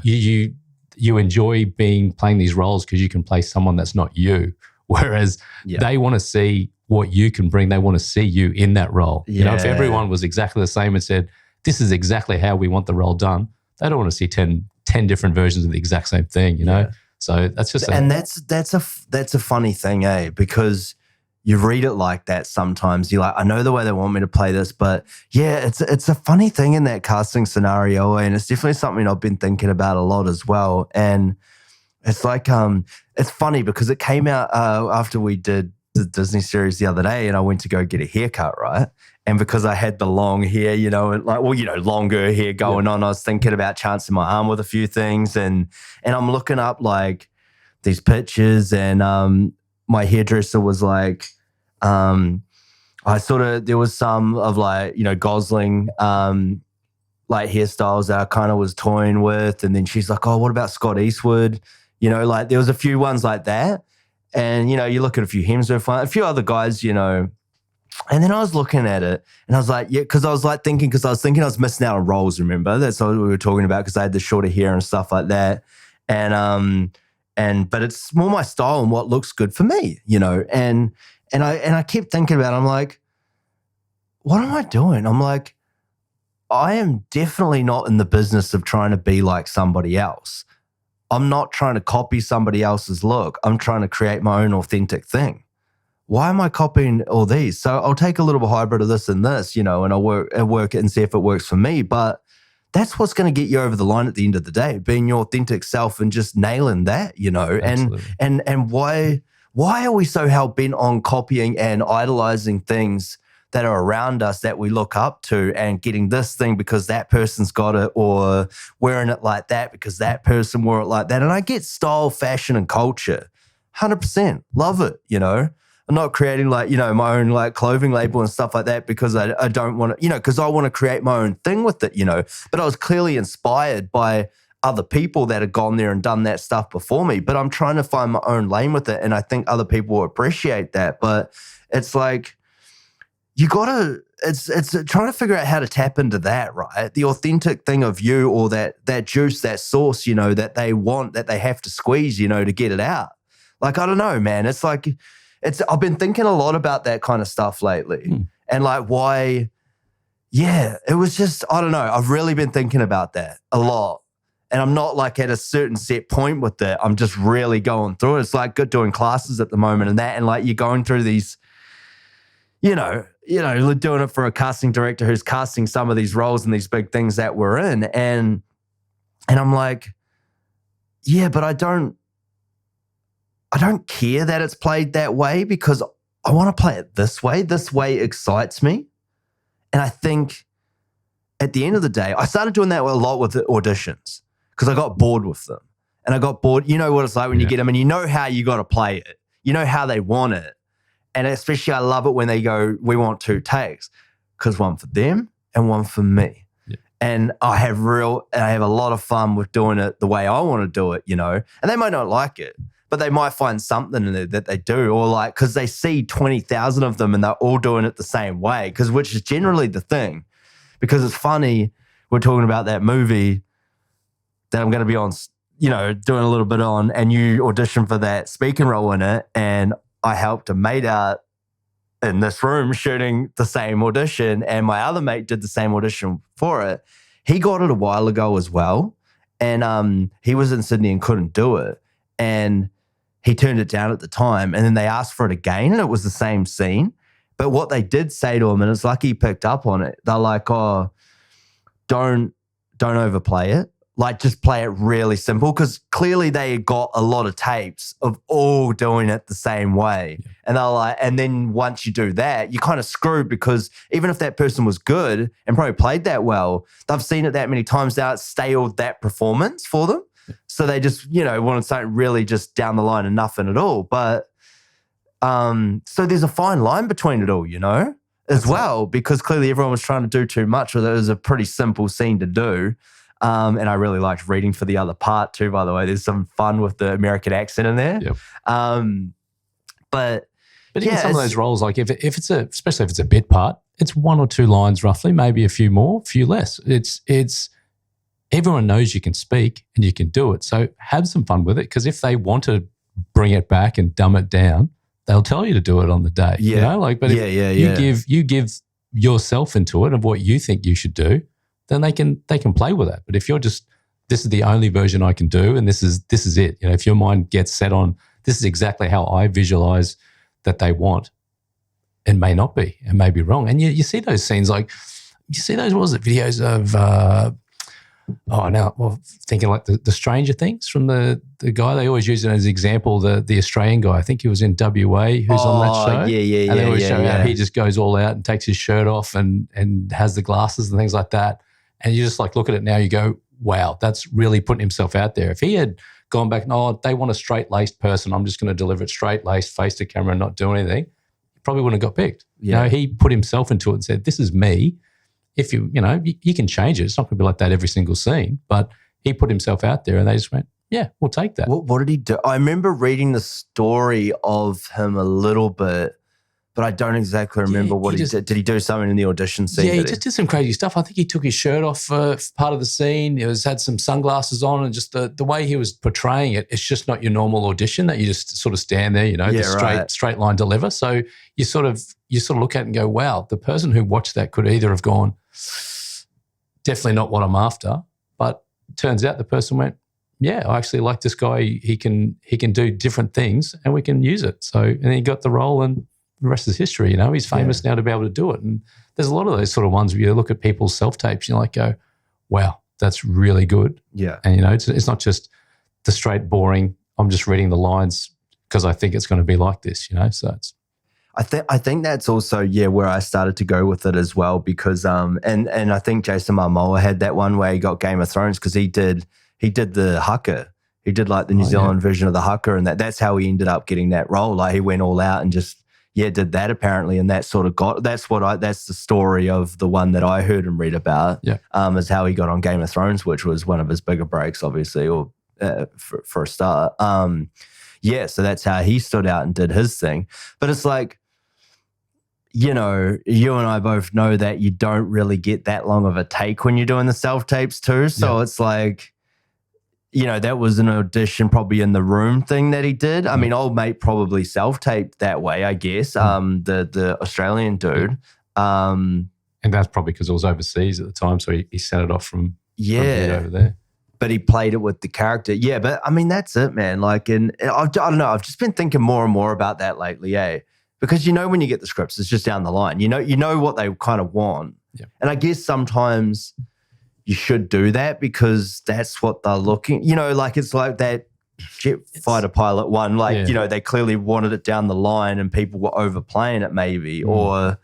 you enjoy playing these roles because you can play someone that's not you. Whereas they want to see what you can bring. They want to see you in that role. If everyone was exactly the same and said, this is exactly how we want the role done, they don't want to see 10 different versions of the exact same thing, So that's just that's a funny thing, because you read it like that sometimes. You're like, I know the way they want me to play this, but it's a funny thing in that casting scenario, and it's definitely something I've been thinking about a lot as well. And it's like it's funny because it came out after we did the Disney series the other day, and I went to go get a haircut, right? And because I had the long hair, longer hair going on, I was thinking about chancing my arm with a few things, and I'm looking up like these pictures, and my hairdresser was like, there was some of like, Gosling like hairstyles that I kind of was toying with, and then she's like, oh, what about Scott Eastwood? Like there was a few ones like that, and you look at a few Hemsworth ones, a few other guys, And then I was looking at it and I was like, because I was thinking I was missing out on roles, remember? That's what we were talking about because I had the shorter hair and stuff like that. But it's more my style and what looks good for me, And I kept thinking about it. I'm like, what am I doing? I'm like, I am definitely not in the business of trying to be like somebody else. I'm not trying to copy somebody else's look. I'm trying to create my own authentic thing. Why am I copying all these? So I'll take a little hybrid of this and this, and I'll work it and see if it works for me. But that's what's going to get you over the line at the end of the day, being your authentic self and just nailing that, Absolutely. And why are we so hell-bent on copying and idolizing things that are around us that we look up to and getting this thing because that person's got it, or wearing it like that because that person wore it like that? And I get style, fashion, and culture. 100%. Love it, I'm not creating my own clothing label and stuff like that because I don't want to, because I want to create my own thing with it, But I was clearly inspired by other people that had gone there and done that stuff before me. But I'm trying to find my own lane with it. And I think other people will appreciate that. But it's like, it's trying to figure out how to tap into that, right? The authentic thing of you, or that juice, that sauce, that they want, that they have to squeeze, to get it out. Like, I don't know, man. It's like, I've been thinking a lot about that kind of stuff lately. And like why, it was just, I don't know. I've really been thinking about that a lot. And I'm not like at a certain set point with that. I'm just really going through it. It's like good doing classes at the moment and that. And like you're going through these, doing it for a casting director who's casting some of these roles and these big things that we're in. And I'm like, but I don't care that it's played that way because I want to play it this way. This way excites me. And I think at the end of the day, I started doing that a lot with the auditions because I got bored with them. And I got bored. You know what it's like when you get them and you know how you got to play it. You know how they want it. And especially I love it when they go, we want 2 takes because one for them and one for me. Yeah. And I have a lot of fun with doing it the way I want to do it, And they might not like it, but they might find something in it that they do, or like, because they see 20,000 of them and they're all doing it the same way, which is generally the thing. Because it's funny, we're talking about that movie that I'm going to be on, doing a little bit on, and you audition for that speaking role in it, and I helped a mate out in this room shooting the same audition, and my other mate did the same audition for it. He got it a while ago as well, and he was in Sydney and couldn't do it, and he turned it down at the time, and then they asked for it again, and it was the same scene. But what they did say to him, and it's lucky he picked up on it, they're like, oh, don't overplay it. Like, just play it really simple, because clearly they got a lot of tapes of all doing it the same way. Yeah. And they're like, and then once you do that, you're kind of screwed, because even if that person was good and probably played that well, they've seen it that many times now, it's staled that performance for them. Yeah. So they just, want something really just down the line and nothing at all. But so there's a fine line between it all, as well, because clearly everyone was trying to do too much with it. It was a pretty simple scene to do. And I really liked reading for the other part too, by the way. There's some fun with the American accent in there. Yep. But even some of those roles, like especially if it's a bit part, it's 1 or 2 lines roughly, maybe a few more, a few less. It's everyone knows you can speak and you can do it. So have some fun with it, because if they want to bring it back and dumb it down, they'll tell you to do it on the day. Yeah. If you give yourself into it of what you think you should do, then they can play with that. But if you're just, this is the only version I can do, and this is it. If your mind gets set on, this is exactly how I visualize that they want, it may not be, it may be wrong. And you see those scenes, like you see those, what was it, videos of thinking like the Stranger Things from the guy, they always use it as an example, the Australian guy, I think he was in WA, who's on that show. And they always show how he just goes all out and takes his shirt off and has the glasses and things like that. And you just like look at it now, you go, wow, that's really putting himself out there. If he had gone back, no, they want a straight-laced person, I'm just going to deliver it straight-laced, face to camera and not do anything, he probably wouldn't have got picked. Yeah. He put himself into it and said, this is me. If you can change it. It's not going to be like that every single scene, but he put himself out there and they just went, yeah, we'll take that. What did he do? I remember reading the story of him a little bit, but I don't exactly remember what he did. Did he do something in the audition scene? Yeah, he just did some crazy stuff. I think he took his shirt off for part of the scene. He had some sunglasses on, and just the way he was portraying it, it's just not your normal audition that you just sort of stand there, straight line deliver. So you sort of look at it and go, wow, the person who watched that could either have gone, definitely not what I'm after, but turns out the person went, yeah, I actually like this guy. He can do different things and we can use it. So, and then he got the role, and the rest is history. He's famous now to be able to do it. And there's a lot of those sort of ones where you look at people's self-tapes, you go, wow, that's really good. Yeah. And, it's not just the straight boring, I'm just reading the lines because I think it's going to be like this, so it's. I think that's also, where I started to go with it as well, because, and I think Jason Momoa had that one where he got Game of Thrones, because he did the Hucker. He did like the New Zealand version of the Hucker, and that's how he ended up getting that role. Like he went all out and just, did that apparently, and that sort of that's the story of the one that I heard and read about. Yeah, is how he got on Game of Thrones, which was one of his bigger breaks, obviously, or for a start. So that's how he stood out and did his thing. But it's like, you and I both know that you don't really get that long of a take when you're doing the self-tapes too. So it's like, that was an audition probably in the room thing that he did. I mean, old mate probably self-taped that way, I guess, the Australian dude. And that's probably because it was overseas at the time, so he sent it off from over there. But he played it with the character. Yeah, but I mean, that's it, man. Like, and I don't know, I've just been thinking more and more about that lately, because when you get the scripts, it's just down the line. You know what they kind of want. Yeah. And I guess sometimes you should do that because that's what they're looking, like it's like that jet fighter pilot one, like, they clearly wanted it down the line and people were overplaying it maybe, or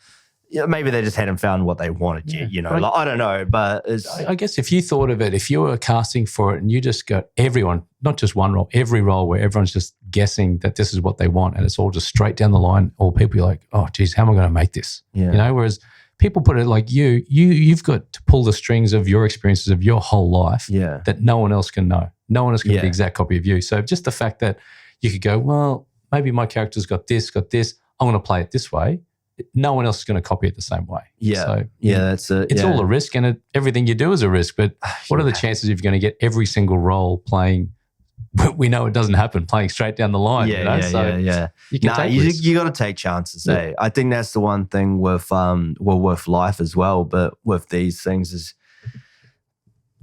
maybe they just hadn't found what they wanted yet, like, I don't know, but I guess if you thought of it, if you were casting for it and you just got everyone, not just one role, every role where everyone's just guessing that this is what they want and it's all just straight down the line, all people are like, oh geez, how am I going to make this? Whereas people put it like you've got to pull the strings of your experiences of your whole life that no one else can know. No one else can get the exact copy of you. So just the fact that you could go, well, maybe my character's got this, I'm going to play it this way. No one else is going to copy it the same way. Yeah. So that's it. It's all a risk, and everything you do is a risk. But what are the chances if you're going to get every single role playing we know it doesn't happen playing straight down the line. Yeah, You can take risks. You got to take chances. Eh? I think that's the one thing with with life as well, but with these things is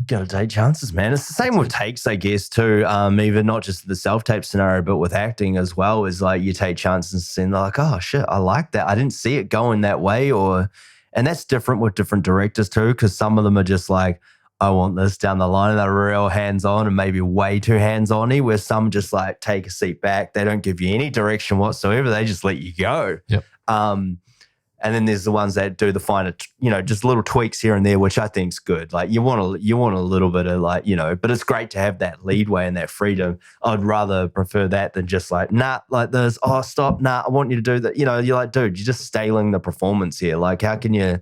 got to take chances, man. It's the same with takes, I guess, too. Even not just the self-tape scenario, but with acting as well. Is like you take chances and they're like, oh shit, I like that. I didn't see it going that way, and that's different with different directors too, because some of them are just like, I want this down the line, and they're real hands-on and maybe way too hands-on-y, where some just like take a seat back. They don't give you any direction whatsoever. They just let you go. Yep. And then there's the ones that do the finer, just little tweaks here and there, which I think's good. Like you want a little bit of like, but it's great to have that leadway and that freedom. I'd rather prefer that than just like, nah, like this. Oh, stop. Nah, I want you to do that. You're like, dude, you're just staling the performance here. Like, how can you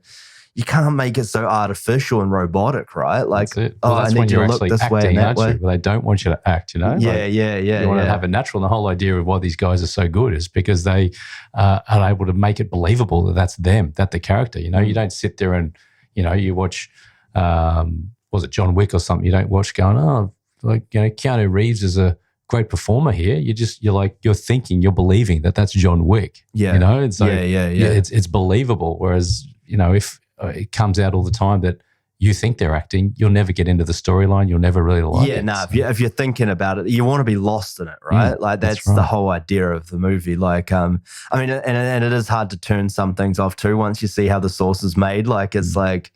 can't make it so artificial and robotic, right? Like, that's it. Well, that's I need you to look this way and that way. Well, they don't want you to act, Yeah, like, You want to have it natural. And the whole idea of why these guys are so good is because they are able to make it believable that that's them, that the character. You don't sit there and, you watch, was it John Wick or something? You don't watch going, Keanu Reeves is a great performer here. You're thinking, you're believing that that's John Wick. Yeah. It's like, it's believable. Whereas, if it comes out all the time that you think they're acting, you'll never get into the storyline. You'll never really like it. If you're thinking about it, you want to be lost in it, right? Like that's right. The whole idea of the movie. Like, and it is hard to turn some things off too once you see how the sauce is made. Like it's like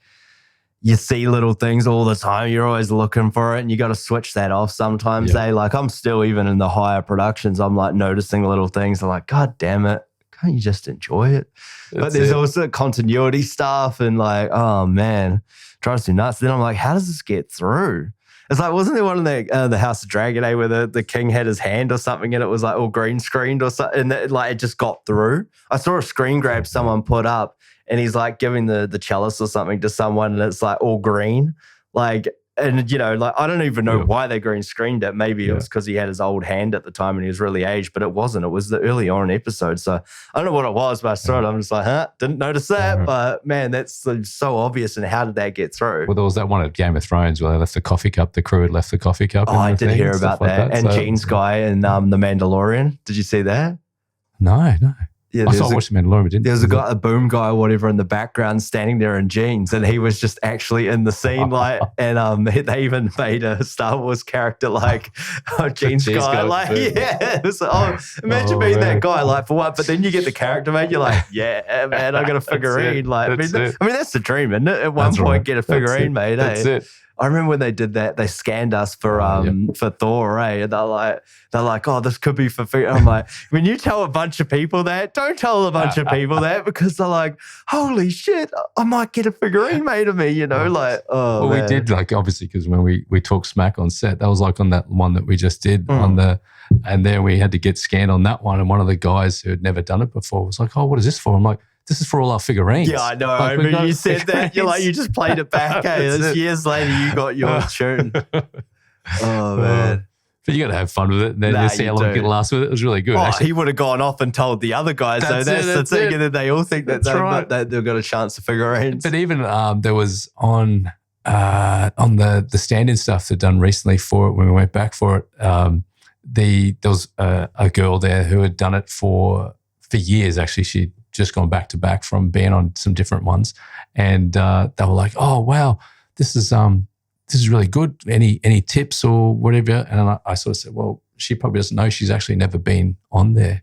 you see little things all the time. You're always looking for it, and you got to switch that off sometimes. Like I'm still, even in the higher productions, I'm like noticing little things. I'm like, God damn it. Can't you just enjoy it? But there's also continuity stuff and like, oh man, drives me nuts. Then I'm like, how does this get through? It's like, wasn't there one in the House of Dragon, where the king had his hand or something and it was like all green screened or something, and it just got through? I saw a screen grab someone put up and he's like giving the chalice or something to someone and it's like all green. Like, and I don't even know why they green screened it. Maybe it was because he had his old hand at the time and he was really aged, but it wasn't. It was the early on episode. So I don't know what it was, but I saw it. I'm just like, didn't notice that. But man, that's so obvious. And how did that get through? Well, there was that one at Game of Thrones where they left the coffee cup. The crew had left the coffee cup. Oh, I did hear about that. And Gene's guy in The Mandalorian. Did you see that? No. Yeah, I watched The Mandalorian, but didn't. There was a boom guy or whatever in the bagged standing there in jeans, and he was just actually in the scene, like, and they even made a Star Wars character like jeans guy, like, it was imagine being that guy, like, for what? But then you get the character, mate. You're like, yeah, man, I got a figurine, like, that's the dream, isn't it? At one point, get a figurine, mate. That's it. I remember when they did that, they scanned us for Thor, and they're like, oh, this could be for free. I'm like, when you tell a bunch of people that, don't tell a bunch of people that, because they're like, holy shit, I might get a figurine made of me, like, oh, well, man. We did, like, obviously, because when we talked smack on set, that was like on that one that we just did and then we had to get scanned on that one, and one of the guys who had never done it before was like, oh, what is this for? I'm like, this is for all our figurines. Yeah, I know. I mean, you said that. You're like, you just played it back. Years later, you got your tune. Oh, man. But you got to have fun with it. And then see how long it lasts with it. It was really good. Oh, he would have gone off and told the other guys. That's the thing. And then they all think that they've got a chance of figurines. But even there was on the stand-in stuff they'd done recently for it, when we went back for it, there was a girl there who had done it for years, actually. She'd just gone back to back from being on some different ones, and they were like, "Oh wow, this is really good. Any tips or whatever?" And I sort of said, "Well, she probably doesn't know. She's actually never been on there.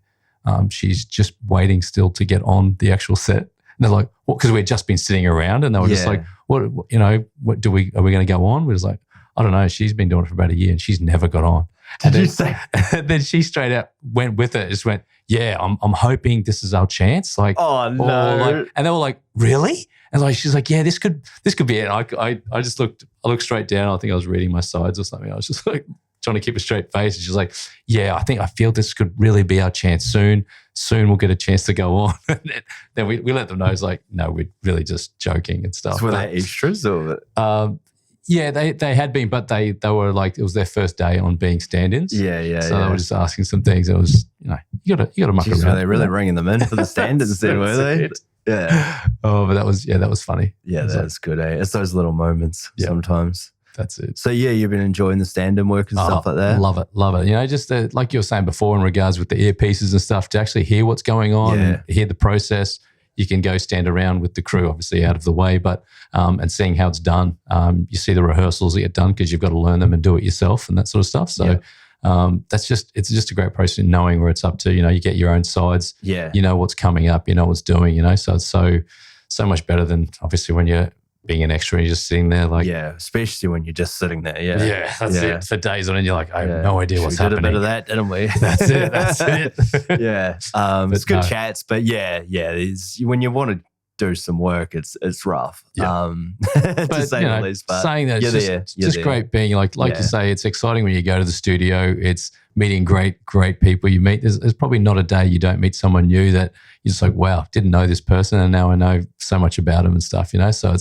She's just waiting still to get on the actual set." And they're like, "What?" Because we'd just been sitting around, and they were just like, "What? What are we going to go on?" We was like, "I don't know. She's been doing it for about a year, and she's never got on." Did you say? And then she straight out went with it. Just went, yeah, I'm hoping this is our chance. Like, oh no! And they were like, really? And like, she's like, yeah, this could be it. I just looked straight down. I think I was reading my sides or something. I was just like trying to keep a straight face. And she's like, yeah, I feel this could really be our chance soon. Soon we'll get a chance to go on. Then we let them know. It's like, no, we're really just joking and stuff. So were they extras or? Yeah, they had been, but they were like, it was their first day on being stand-ins. Yeah. So they were just asking some things. It was, you got to muck around. Were they really ringing them in for the stand-ins then, were they? Yeah. Oh, but that was funny. Yeah, that's good. It's those little moments sometimes. That's it. So yeah, you've been enjoying the stand-in work and stuff like that. Love it. You know, just like you were saying before in regards with the earpieces and stuff, to actually hear what's going on and hear the process. You can go stand around with the crew, obviously out of the way, but and seeing how it's done. You see the rehearsals that get done because you've got to learn them and do it yourself and that sort of stuff. So it's just a great process in knowing where it's up to. You know, you get your own sides. Yeah. You know what's coming up. You know what's doing. You know, so it's so much better than obviously when you're being an extra and you're just sitting there like especially when you're just sitting there. That's it for days on end. You're like, I have no idea what's happening. We did a bit of that, didn't we? That's it. Yeah, it's good chats, but when you want to do some work, it's rough. To say the least. But saying that, it's just great being like you say, it's exciting when you go to the studio. It's meeting great people you meet. There's probably not a day you don't meet someone new that you're just like, wow, didn't know this person and now I know so much about them and stuff, you know? So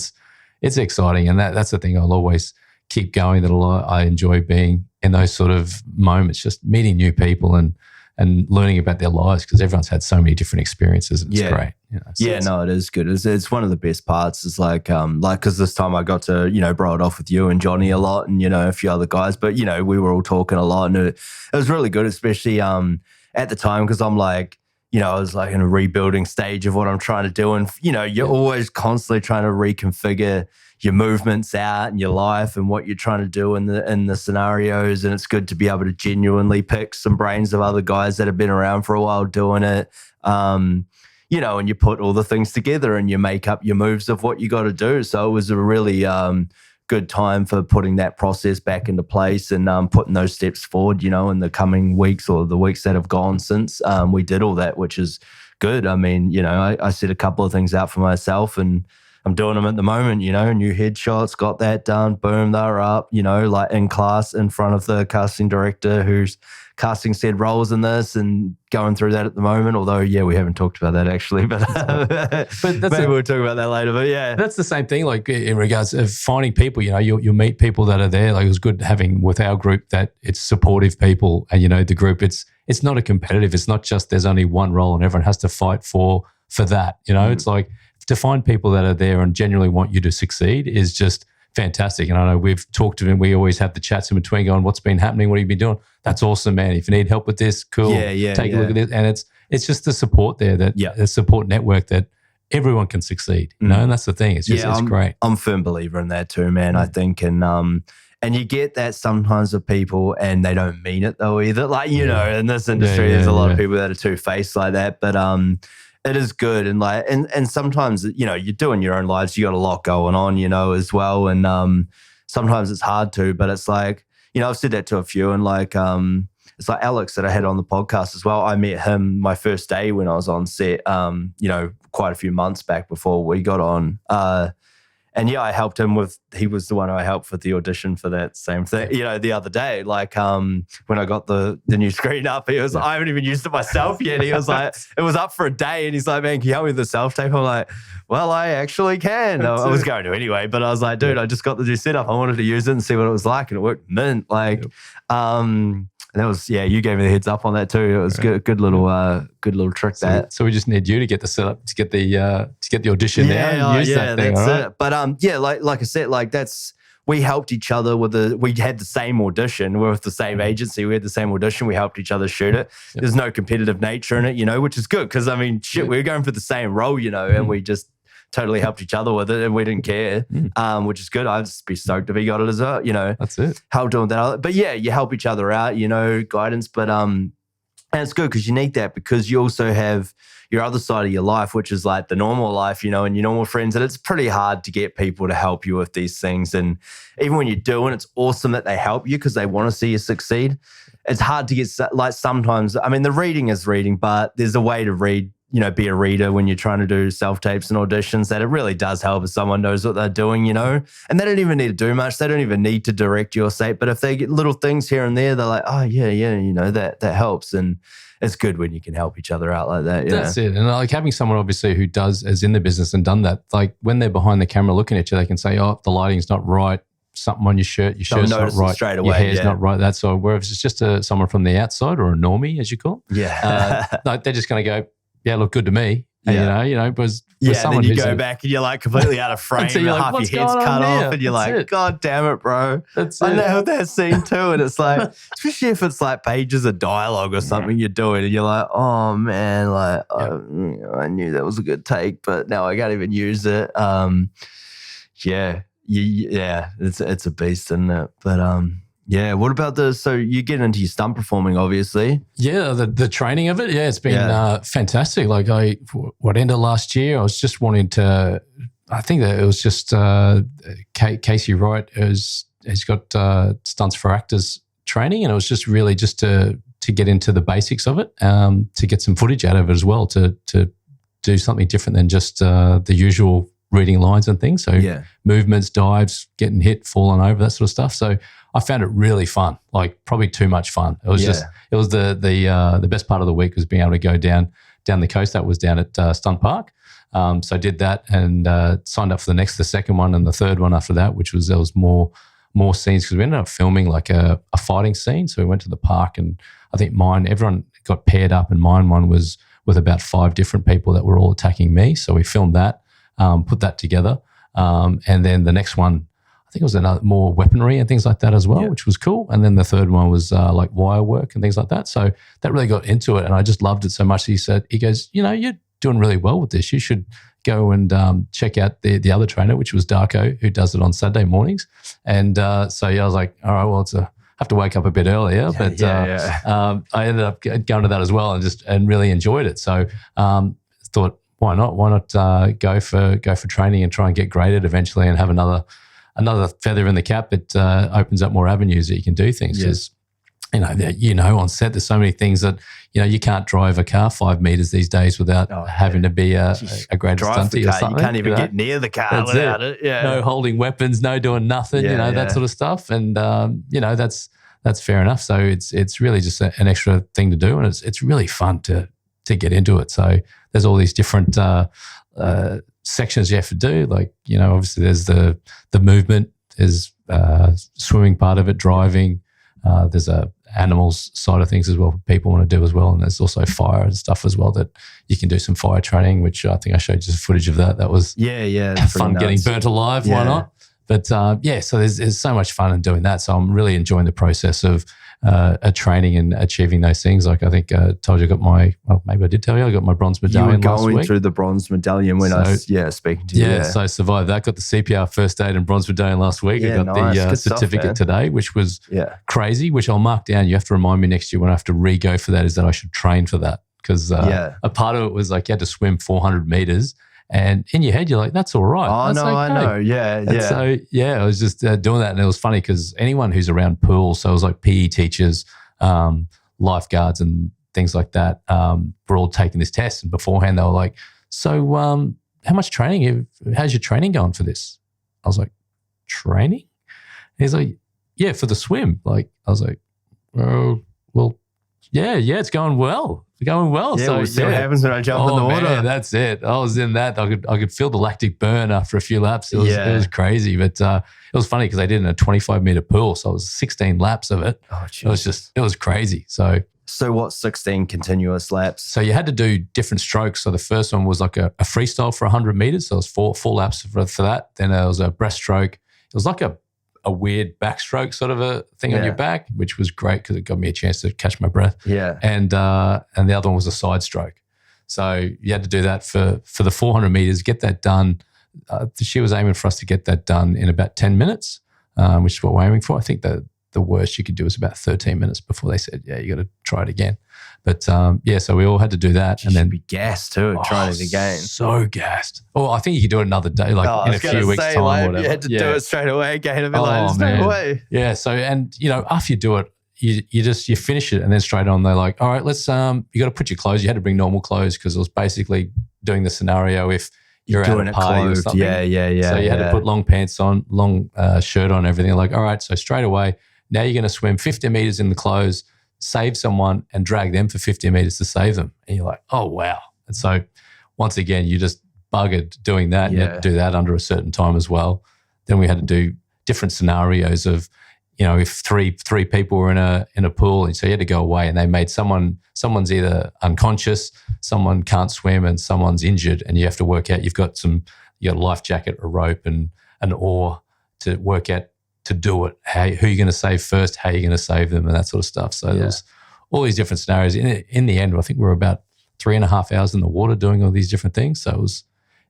it's exciting, and that's the thing I'll always keep going, that I enjoy being in those sort of moments, just meeting new people and learning about their lives, because everyone's had so many different experiences, and it's great. You know, it is good. It's one of the best parts. It's like because this time I got to, you know, bro it off with you and Johnny a lot, and, you know, a few other guys, but, you know, we were all talking a lot, and it was really good, especially at the time, because I'm like, you know, I was like in a rebuilding stage of what I'm trying to do. And, you know, you're always constantly trying to reconfigure your movements out and your life and what you're trying to do in the scenarios. And it's good to be able to genuinely pick some brains of other guys that have been around for a while doing it. You know, and you put all the things together and you make up your moves of what you got to do. So it was a really good time for putting that process back into place and putting those steps forward, you know, in the coming weeks or the weeks that have gone since we did all that, which is good. I mean, you know, I set a couple of things out for myself and I'm doing them at the moment, you know, new headshots, got that done, boom, they're up, you know, like in class in front of the casting director who's casting said roles in this and going through that at the moment. Although, we haven't talked about that actually, but maybe we'll talk about that later. But that's the same thing. Like in regards of finding people, you know, you'll meet people that are there. Like it was good having with our group that it's supportive people, and you know the group. It's not a competitive. It's not just there's only one role and everyone has to fight for that. You know, it's like to find people that are there and genuinely want you to succeed is just fantastic. And I know we've talked to him. We always have the chats in between going, what's been happening? What have you been doing? That's awesome, man. If you need help with this, cool. Take a look at this. And it's just the support there, the support network that everyone can succeed, you know, and that's the thing. It's just, it's great. I'm a firm believer in that too, man. I think, and you get that sometimes with people and they don't mean it though either. Like, you know, in this industry, there's a lot of people that are two-faced like that, but, it is good. And like, and sometimes, you know, you're doing your own lives. You got a lot going on, you know, as well. And sometimes it's hard to, but it's like, you know, I've said that to a few, and like, it's like Alex that I had on the podcast as well. I met him my first day when I was on set, you know, quite a few months back before we got on. And I helped him he was the one I helped with the audition for that same thing, you know, the other day. Like when I got the new screen up, he was, I haven't even used it myself yet. He was like, it was up for a day and he's like, man, can you help me with the self-tape? I'm like, well, I actually can. I was going to anyway, but I was like, dude, I just got the new setup. I wanted to use it and see what it was like, and it worked mint. Like, and that was, you gave me the heads up on that too. It was good little trick. So we just need you to get the setup to get the audition there and use that thing. That's it. But like I said, like we helped each other we had the same audition. We're with the same agency. We had the same audition. We helped each other shoot it. Yep. There's no competitive nature in it, you know, which is good because I mean, we were going for the same role, you know, and we just totally helped each other with it, and we didn't care, which is good. I'd just be stoked if he got it as well, you know. That's it. Help doing that. But you help each other out, you know, guidance. But and it's good because you need that, because you also have your other side of your life, which is like the normal life, you know, and your normal friends. And it's pretty hard to get people to help you with these things. And even when you do, and it's awesome that they help you because they want to see you succeed. It's hard to get, like sometimes, I mean, the reading is reading, but there's a way to read, you know, be a reader when you're trying to do self-tapes and auditions, that it really does help if someone knows what they're doing, you know, and they don't even need to do much. They don't even need to direct your set, but if they get little things here and there, they're like, oh yeah, you know, that helps. And it's good when you can help each other out like that. That's it. And like having someone obviously who is in the business and done that, like when they're behind the camera looking at you, they can say, oh, the lighting's not right. Something on your shirt's not right. Straight away, your hair's not right. That's all. Whereas it's just someone from the outside or a normie, as you call, like they're just going to go, yeah, look good to me. And, but yeah, someone then you who's go back and you're like completely out of frame, so and you're like, half "What's your head's going cut on here?" off, and you're That's like, it. God damn it, bro. That's I it. nailed that scene too. And it's like, especially if it's like pages of dialogue or something you're doing, and you're like, oh man, like I knew that was a good take, but now I can't even use it. Yeah, it's a beast, isn't it? But yeah, what about so you get into your stunt performing, obviously. Yeah, the training of it, it's been fantastic. Like what ended last year, I was just wanting to, I think that it was just Casey Wright has got Stunts for Actors training, and it was just really just to get into the basics of it, to get some footage out of it as well, to do something different than just the usual reading lines and things. So movements, dives, getting hit, falling over, that sort of stuff. So I found it really fun, like probably too much fun. It was it was the best part of the week was being able to go down the coast. That was down at Stunt Park. So I did that and signed up for the second one and the third one after that, there was more scenes because we ended up filming like a fighting scene. So we went to the park, and I think everyone got paired up, and mine one was with about 5 different people that were all attacking me. So we filmed that, put that together. And then the next one, I think it was another more weaponry and things like that as well, which was cool. And then the third one was like wire work and things like that. So that really got into it, and I just loved it so much. He goes, you're doing really well with this. You should go and check out the other trainer, which was Darko, who does it on Saturday mornings. And I was like, all right, well, I have to wake up a bit earlier, but I ended up going to that as well and really enjoyed it. So thought, why not? Why not go for training and try and get graded eventually and have another feather in the cap. It opens up more avenues that you can do things. Because on set there's so many things that you can't drive a car 5 meters these days without having to be a graded stunty or something. You can't even get near the car without it. Yeah, no holding weapons, no doing nothing. That sort of stuff. And that's fair enough. So it's really just an extra thing to do, and it's really fun to get into it. So there's all these different sections you have to do. Like, obviously there's the movement, there's swimming part of it, driving, there's a animals side of things as well people want to do as well. And there's also fire and stuff as well that you can do some fire training, which I think I showed you some footage of that. That was fun getting burnt alive. Why not? But so there's so much fun in doing that. So I'm really enjoying the process of training and achieving those things. Like I think I told you maybe I did tell you, I got my bronze medallion last week. You were going through the bronze medallion when I was speaking to you. Yeah, so I survived that. Got the CPR first aid and bronze medallion last week. I got the certificate today, which was crazy, which I'll mark down. You have to remind me next year when I have to re-go for that, is that I should train for that. Because a part of it was like you had to swim 400 meters. And in your head, you're like, that's all right. Oh, that's no, okay. I know. Yeah, and so, I was just doing that. And it was funny because anyone who's around pools, so it was like PE teachers, lifeguards and things like that, were all taking this test. And beforehand, they were like, so how much training? How's your training going for this? I was like, training? He's like, yeah, for the swim. Like, I was like, oh, well, yeah, it's going well. It's going well. Yeah, we'll see what happens when I jump in the water. Man, that's it. I was in that. I could feel the lactic burn after a few laps. It was crazy, but it was funny because I did in a 25-meter pool, so it was 16 laps of it. Oh, geez. It was crazy. So what's 16 continuous laps? So you had to do different strokes. So the first one was like a freestyle for 100 meters. So it was four laps for that. Then there was a breaststroke. It was like a weird backstroke sort of a thing on your back, which was great because it got me a chance to catch my breath. Yeah. And the other one was a side stroke. So you had to do that for the 400 meters, get that done. She was aiming for us to get that done in about 10 minutes, which is what we're aiming for. I think that the worst you could do was about 13 minutes before they said, you got to try it again. But so we all had to do that. You should be gassed too, trying it again. So gassed. Oh, I think you could do it another day, like in a few weeks' time or whatever. You had to do it straight away again. I'd be like, straight away. Yeah. So, and after you do it, you finish it and then straight on, they're like, all right, let's, you got to put your clothes. You had to bring normal clothes because it was basically doing the scenario if you're out at a party or something. Yeah. So you had to put long pants on, long shirt on, everything. Like, all right, so straight away, now you're going to swim 50 meters in the clothes, save someone and drag them for 50 meters to save them. And you're like, oh, wow. And so once again, you just buggered doing that. You had to do that under a certain time as well. Then we had to do different scenarios of, if three people were in a pool, and so you had to go away, and they made someone's either unconscious, someone can't swim, and someone's injured, and you have to work out. You've got a life jacket, a rope, and an oar to work out to do it. Who are you going to save first? How are you going to save them, and that sort of stuff. So there's all these different scenarios. In the end, I think we were about 3.5 hours in the water doing all these different things. So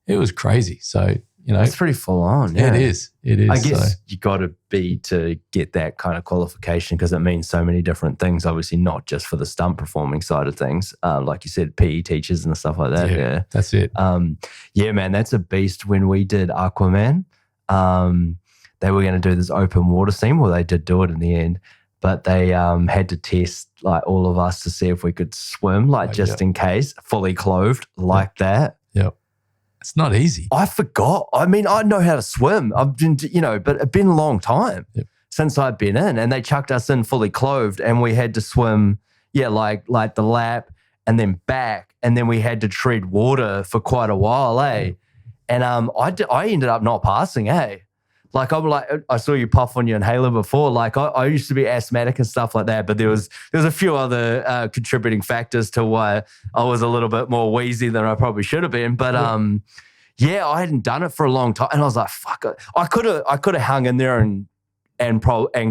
it was crazy. So, it's pretty full on. Yeah. It is. I guess you got to be to get that kind of qualification, because it means so many different things, obviously not just for the stunt performing side of things. Like you said, PE teachers and stuff like that. Yeah. That's it. Yeah, man, that's a beast. When we did Aquaman, they were going to do this open water scene. Well, they did do it in the end, but they had to test like all of us to see if we could swim, like just in case, fully clothed like that. Yep. It's not easy. I forgot. I mean, I know how to swim. I've been, but it's been a long time since I've been in, and they chucked us in fully clothed, and we had to swim, like the lap and then back, and then we had to tread water for quite a while, And I ended up not passing, Like I saw you puff on your inhaler before. Like I used to be asthmatic and stuff like that, but there was a few other contributing factors to why I was a little bit more wheezy than I probably should have been. But I hadn't done it for a long time, and I was like, fuck it. I could have hung in there and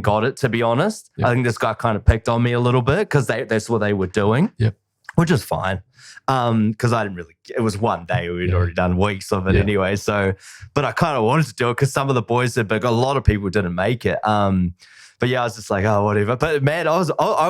got it. To be honest, I think this guy kind of picked on me a little bit because that's what they were doing. Yep. Which is fine. Because I didn't really, it was one day, we'd already done weeks of it anyway. So, but I kind of wanted to do it because some of the boys did, but a lot of people didn't make it. But I was just like, oh, whatever. But man, I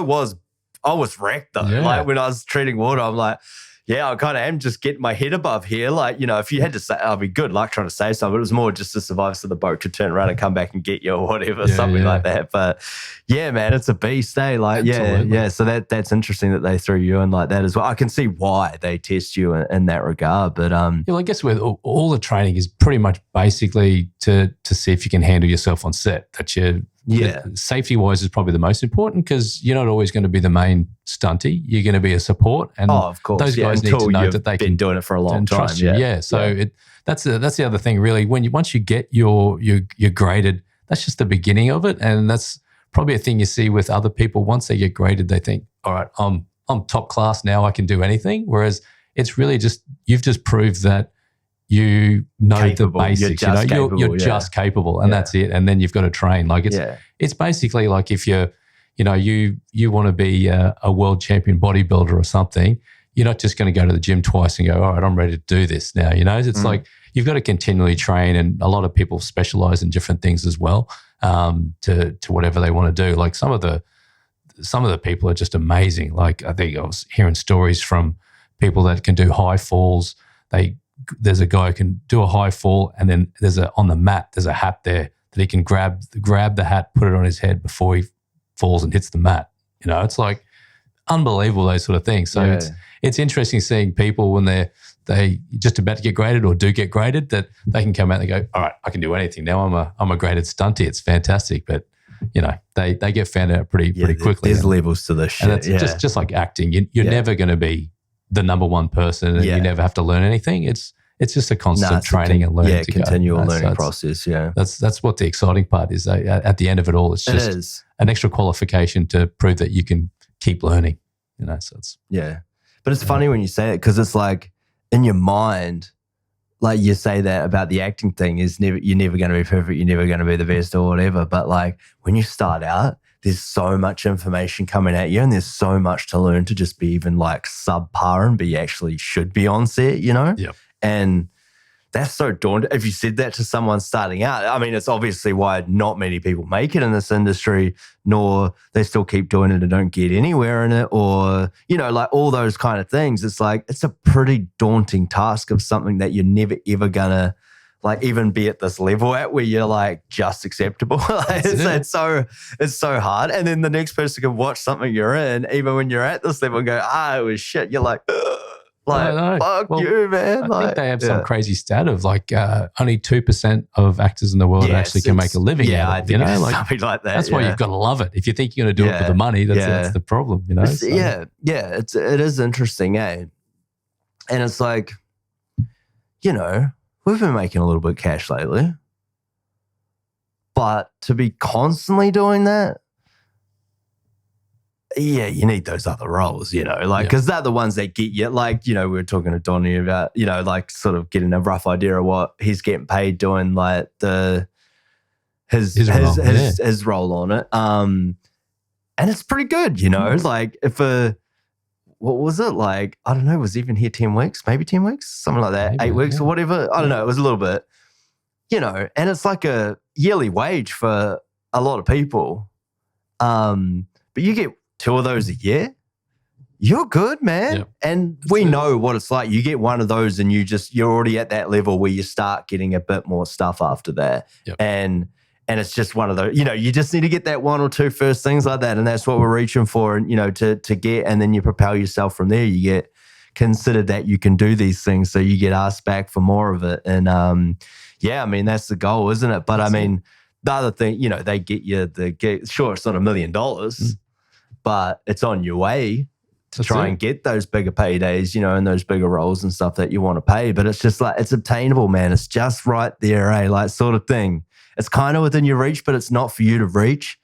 was wrecked though. Yeah. Like when I was treating water, I'm like, I kind of am just getting my head above here. Like, if you had to say, I'd be good luck trying to say something. It was more just to survive so the boat could turn around and come back and get you or whatever, something like that. But man, it's a beast, Like, absolutely. So that's interesting that they threw you in like that as well. I can see why they test you in that regard. But I guess with all the training is pretty much basically to see if you can handle yourself on set. That safety wise is probably the most important, because you're not always going to be the main stunty. You're going to be a support, and of course, those guys need to know that they can doing it for a long time. Trust you. So that's the other thing, really. Once you get your graded, that's just the beginning of it, and that's probably a thing you see with other people. Once they get graded, they think, all right, I'm top class now. I can do anything. Whereas it's really just you've just proved that you know capable. The basics. You're just capable, and that's it. And then you've got to train. Like it's basically like if you want to be a world champion bodybuilder or something. You're not just going to go to the gym twice and go, all right, I'm ready to do this now. It's like you've got to continually train, and a lot of people specialize in different things as well to whatever they want to do. Like some of the people are just amazing. Like I think I was hearing stories from people that can do high falls. There's a guy who can do a high fall, and then on the mat there's a hat there that he can grab the hat, put it on his head before he falls and hits the mat. It's like unbelievable, those sort of things. So it's interesting seeing people when they just about to get graded or do get graded, that they can come out and go, all right, I can do anything now. I'm a graded stunty. It's fantastic, but they get found out pretty quickly. There's levels to this shit. And it's just like acting. You're never going to be the number one person, and you never have to learn anything. It's just a constant training and learning. Continual learning process. That's what the exciting part is. At the end of it all, it's just an extra qualification to prove that you can keep learning. So it's but it's funny when you say it, because it's like in your mind, like you say that about the acting thing is you're never going to be perfect, you're never going to be the best or whatever. But like when you start out, there's so much information coming at you, and there's so much to learn to just be even like subpar and be actually should be on set, Yep. And that's so daunting. If you said that to someone starting out, I mean, it's obviously why not many people make it in this industry, nor they still keep doing it and don't get anywhere in it, or, like all those kind of things. It's like, it's a pretty daunting task of something that you're never, ever gonna like even be at this level at where you're like just acceptable. It's so hard. And then the next person can watch something you're in, even when you're at this level, and go, it was shit. You're like, fuck you, man. I think they have some crazy stat of like only 2% of actors in the world actually can make a living. I think something like that. That's why you've got to love it. If you think you're going to do it for the money, that's the problem. So. It is interesting, And it's like, we've been making a little bit of cash lately. But to be constantly doing that, yeah, you need those other roles, because they're the ones that get you. Like, we were talking to Donnie about, like sort of getting a rough idea of what he's getting paid doing, like his role on it. And it's pretty good, like what was it? Like, I don't know, was even here 10 weeks, maybe 10 weeks, something like that, maybe, 8 weeks or whatever. I don't know. It was a little bit, and it's like a yearly wage for a lot of people. But you get 2 of those a year, you're good, man. Yep. And we know what it's like. You get 1 of those and you're already at that level where you start getting a bit more stuff after that. Yep. And it's just one of those, you just need to get that 1 or 2 first things like that. And that's what we're reaching for, and, to get, and then you propel yourself from there. You get considered that you can do these things. So you get asked back for more of it. And that's the goal, isn't it? But the other thing, they get you sure, it's not $1 million, but it's on your way to try and get those bigger paydays, and those bigger roles and stuff that you want to pay. But it's just like, it's obtainable, man. It's just right there, like sort of thing. It's kind of within your reach, but it's not for you to reach.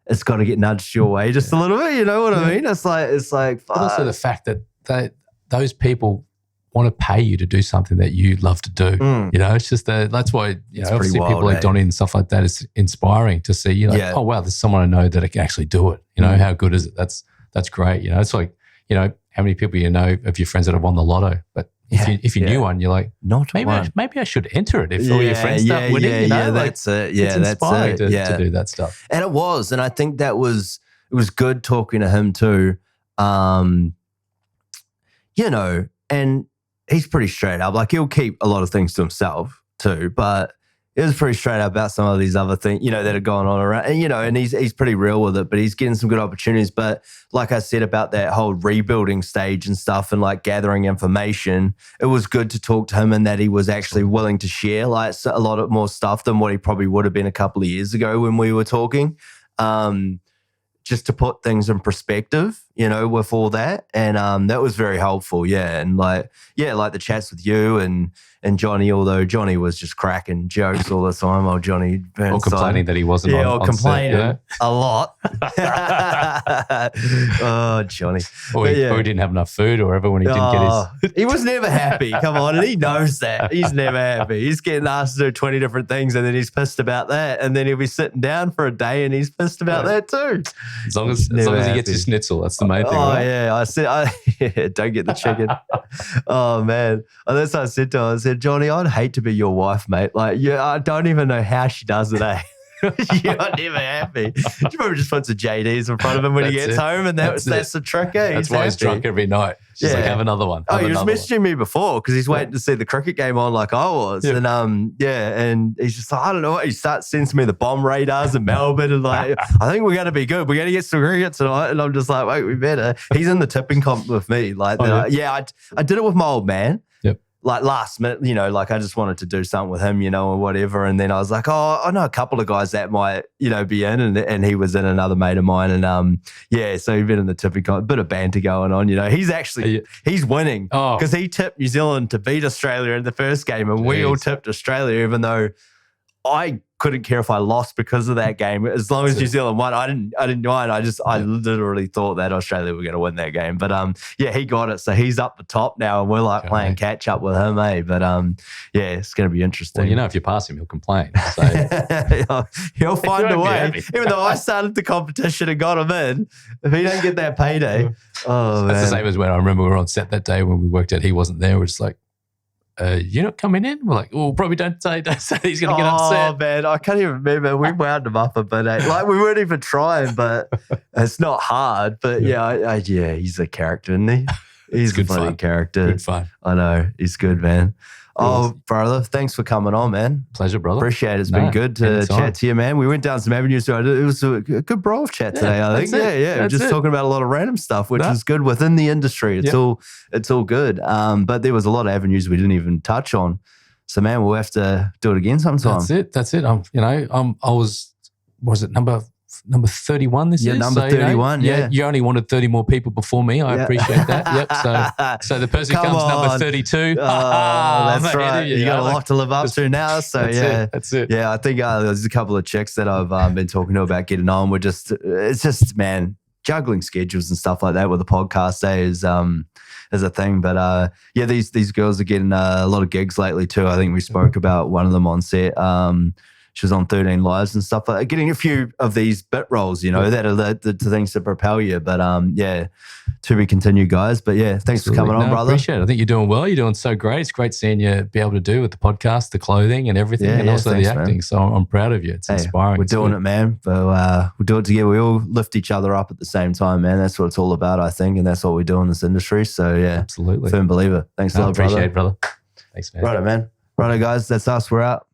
It's got to get nudged your way just a little bit. You know what I mean? It's like, fuck. But also the fact that those people want to pay you to do something that you love to do. It's just that's why, obviously wild, people like Donnie and stuff like that is inspiring to see, oh, wow, there's someone I know that can actually do it. How good is it? That's great. It's like, how many people of your friends that have won the lotto, but if you knew one, you're like, maybe I should enter it if all your friends start winning. That's it. Yeah, it's inspiring to do that stuff. And it was, and I think it was good talking to him too. And he's pretty straight up. Like, he'll keep a lot of things to himself too, but it was pretty straight up about some of these other things, that are going on around. And, and he's pretty real with it, but he's getting some good opportunities. But like I said about that whole rebuilding stage and stuff and like gathering information, it was good to talk to him and that he was actually willing to share like a lot of more stuff than what he probably would have been a couple of years ago when we were talking. Just to put things in perspective, with all that. And that was very helpful, yeah. And like the chats with you and Johnny, although Johnny was just cracking jokes all the time. Oh, Johnny Burnside. Or complaining that he wasn't on complaining set, a lot. Oh, Johnny. Or he didn't have enough food or whatever when he didn't get his... He was never happy, come on, and he knows that. He's never happy. He's getting asked to do 20 different things and then he's pissed about that. And then he'll be sitting down for a day and he's pissed about that too. As long as he gets his schnitzel, that's the main thing. Oh, right? yeah. I said, don't get the chicken. Oh, man. And that's what I said to him. I said, Johnny, I'd hate to be your wife, mate. Like, I don't even know how she does it, eh? You're never happy. She probably just puts a JDs in front of him when he gets home, and that's the trick, eh? That's why he's drunk every night. She's like, have another one. He was messaging me before because he's waiting to see the cricket game on like I was. Yeah. And he's just like, I don't know what. He starts sending me the bomb radars in Melbourne and like, I think we're going to be good. We're going to get some cricket tonight. And I'm just like, wait, we better. He's in the tipping comp with me. Like, I did it with my old man. Like last minute, like I just wanted to do something with him, or whatever. And then I was like, oh, I know a couple of guys that might, be in. And he was in, another mate of mine. And so he's been in the tipping comp, a bit of banter going on, he's winning because he tipped New Zealand to beat Australia in the first game. And we all tipped Australia, even though I couldn't care if I lost because of that game. As long as New Zealand won, I didn't mind. I literally thought that Australia were going to win that game. But he got it. So he's up the top now and we're like playing catch up with him, eh? But it's going to be interesting. Well, if you pass him, he'll complain. So. he'll find a way. Even though I started the competition and got him in, if he don't get that payday, that's the same as when I remember we were on set that day when we worked out he wasn't there. We're just like, you're not coming in? We're like, probably don't say he's going to get upset. Oh, man, I can't even remember. We wound him up a bit. Like, we weren't even trying, but it's not hard. But he's a character, isn't he? He's a funny character. Good fun. I know. He's good, man. Oh, brother, thanks for coming on, man. Pleasure, brother. Appreciate it. It's been good to chat to you, man. We went down some avenues. So it was a good bro chat today, I think. We're just talking about a lot of random stuff, which is good within the industry. It's all good. But there was a lot of avenues we didn't even touch on. So, man, we'll have to do it again sometime. That's it. I was it number number 31 this Yeah, is. number 31, yeah. You only wanted 30 more people before me. I appreciate that. Yep. So the person who comes number 32. That's right. You got a lot to live up to now. So that's it. Yeah, I think there's a couple of chicks that I've been talking to about getting on. It's just, man, juggling schedules and stuff like that with the podcast day is a thing. But these girls are getting a lot of gigs lately too. I think we spoke about one of them on set. She was on 13 Lives and stuff like that. Getting a few of these bit roles, that are the things that propel you. But to be continued, guys. But yeah, thanks for coming on, brother. Appreciate it. I think you're doing well. You're doing so great. It's great seeing you be able to do with the podcast, the clothing and everything, and also the acting. Man. So I'm proud of you. It's inspiring. We're doing it, man. But we'll do it together. We all lift each other up at the same time, man. That's what it's all about, I think. And that's what we do in this industry. So yeah, absolutely. Firm believer. Thanks a lot, brother. Appreciate it, brother. Thanks, man. Righto, man. Righto, guys. That's us. We're out.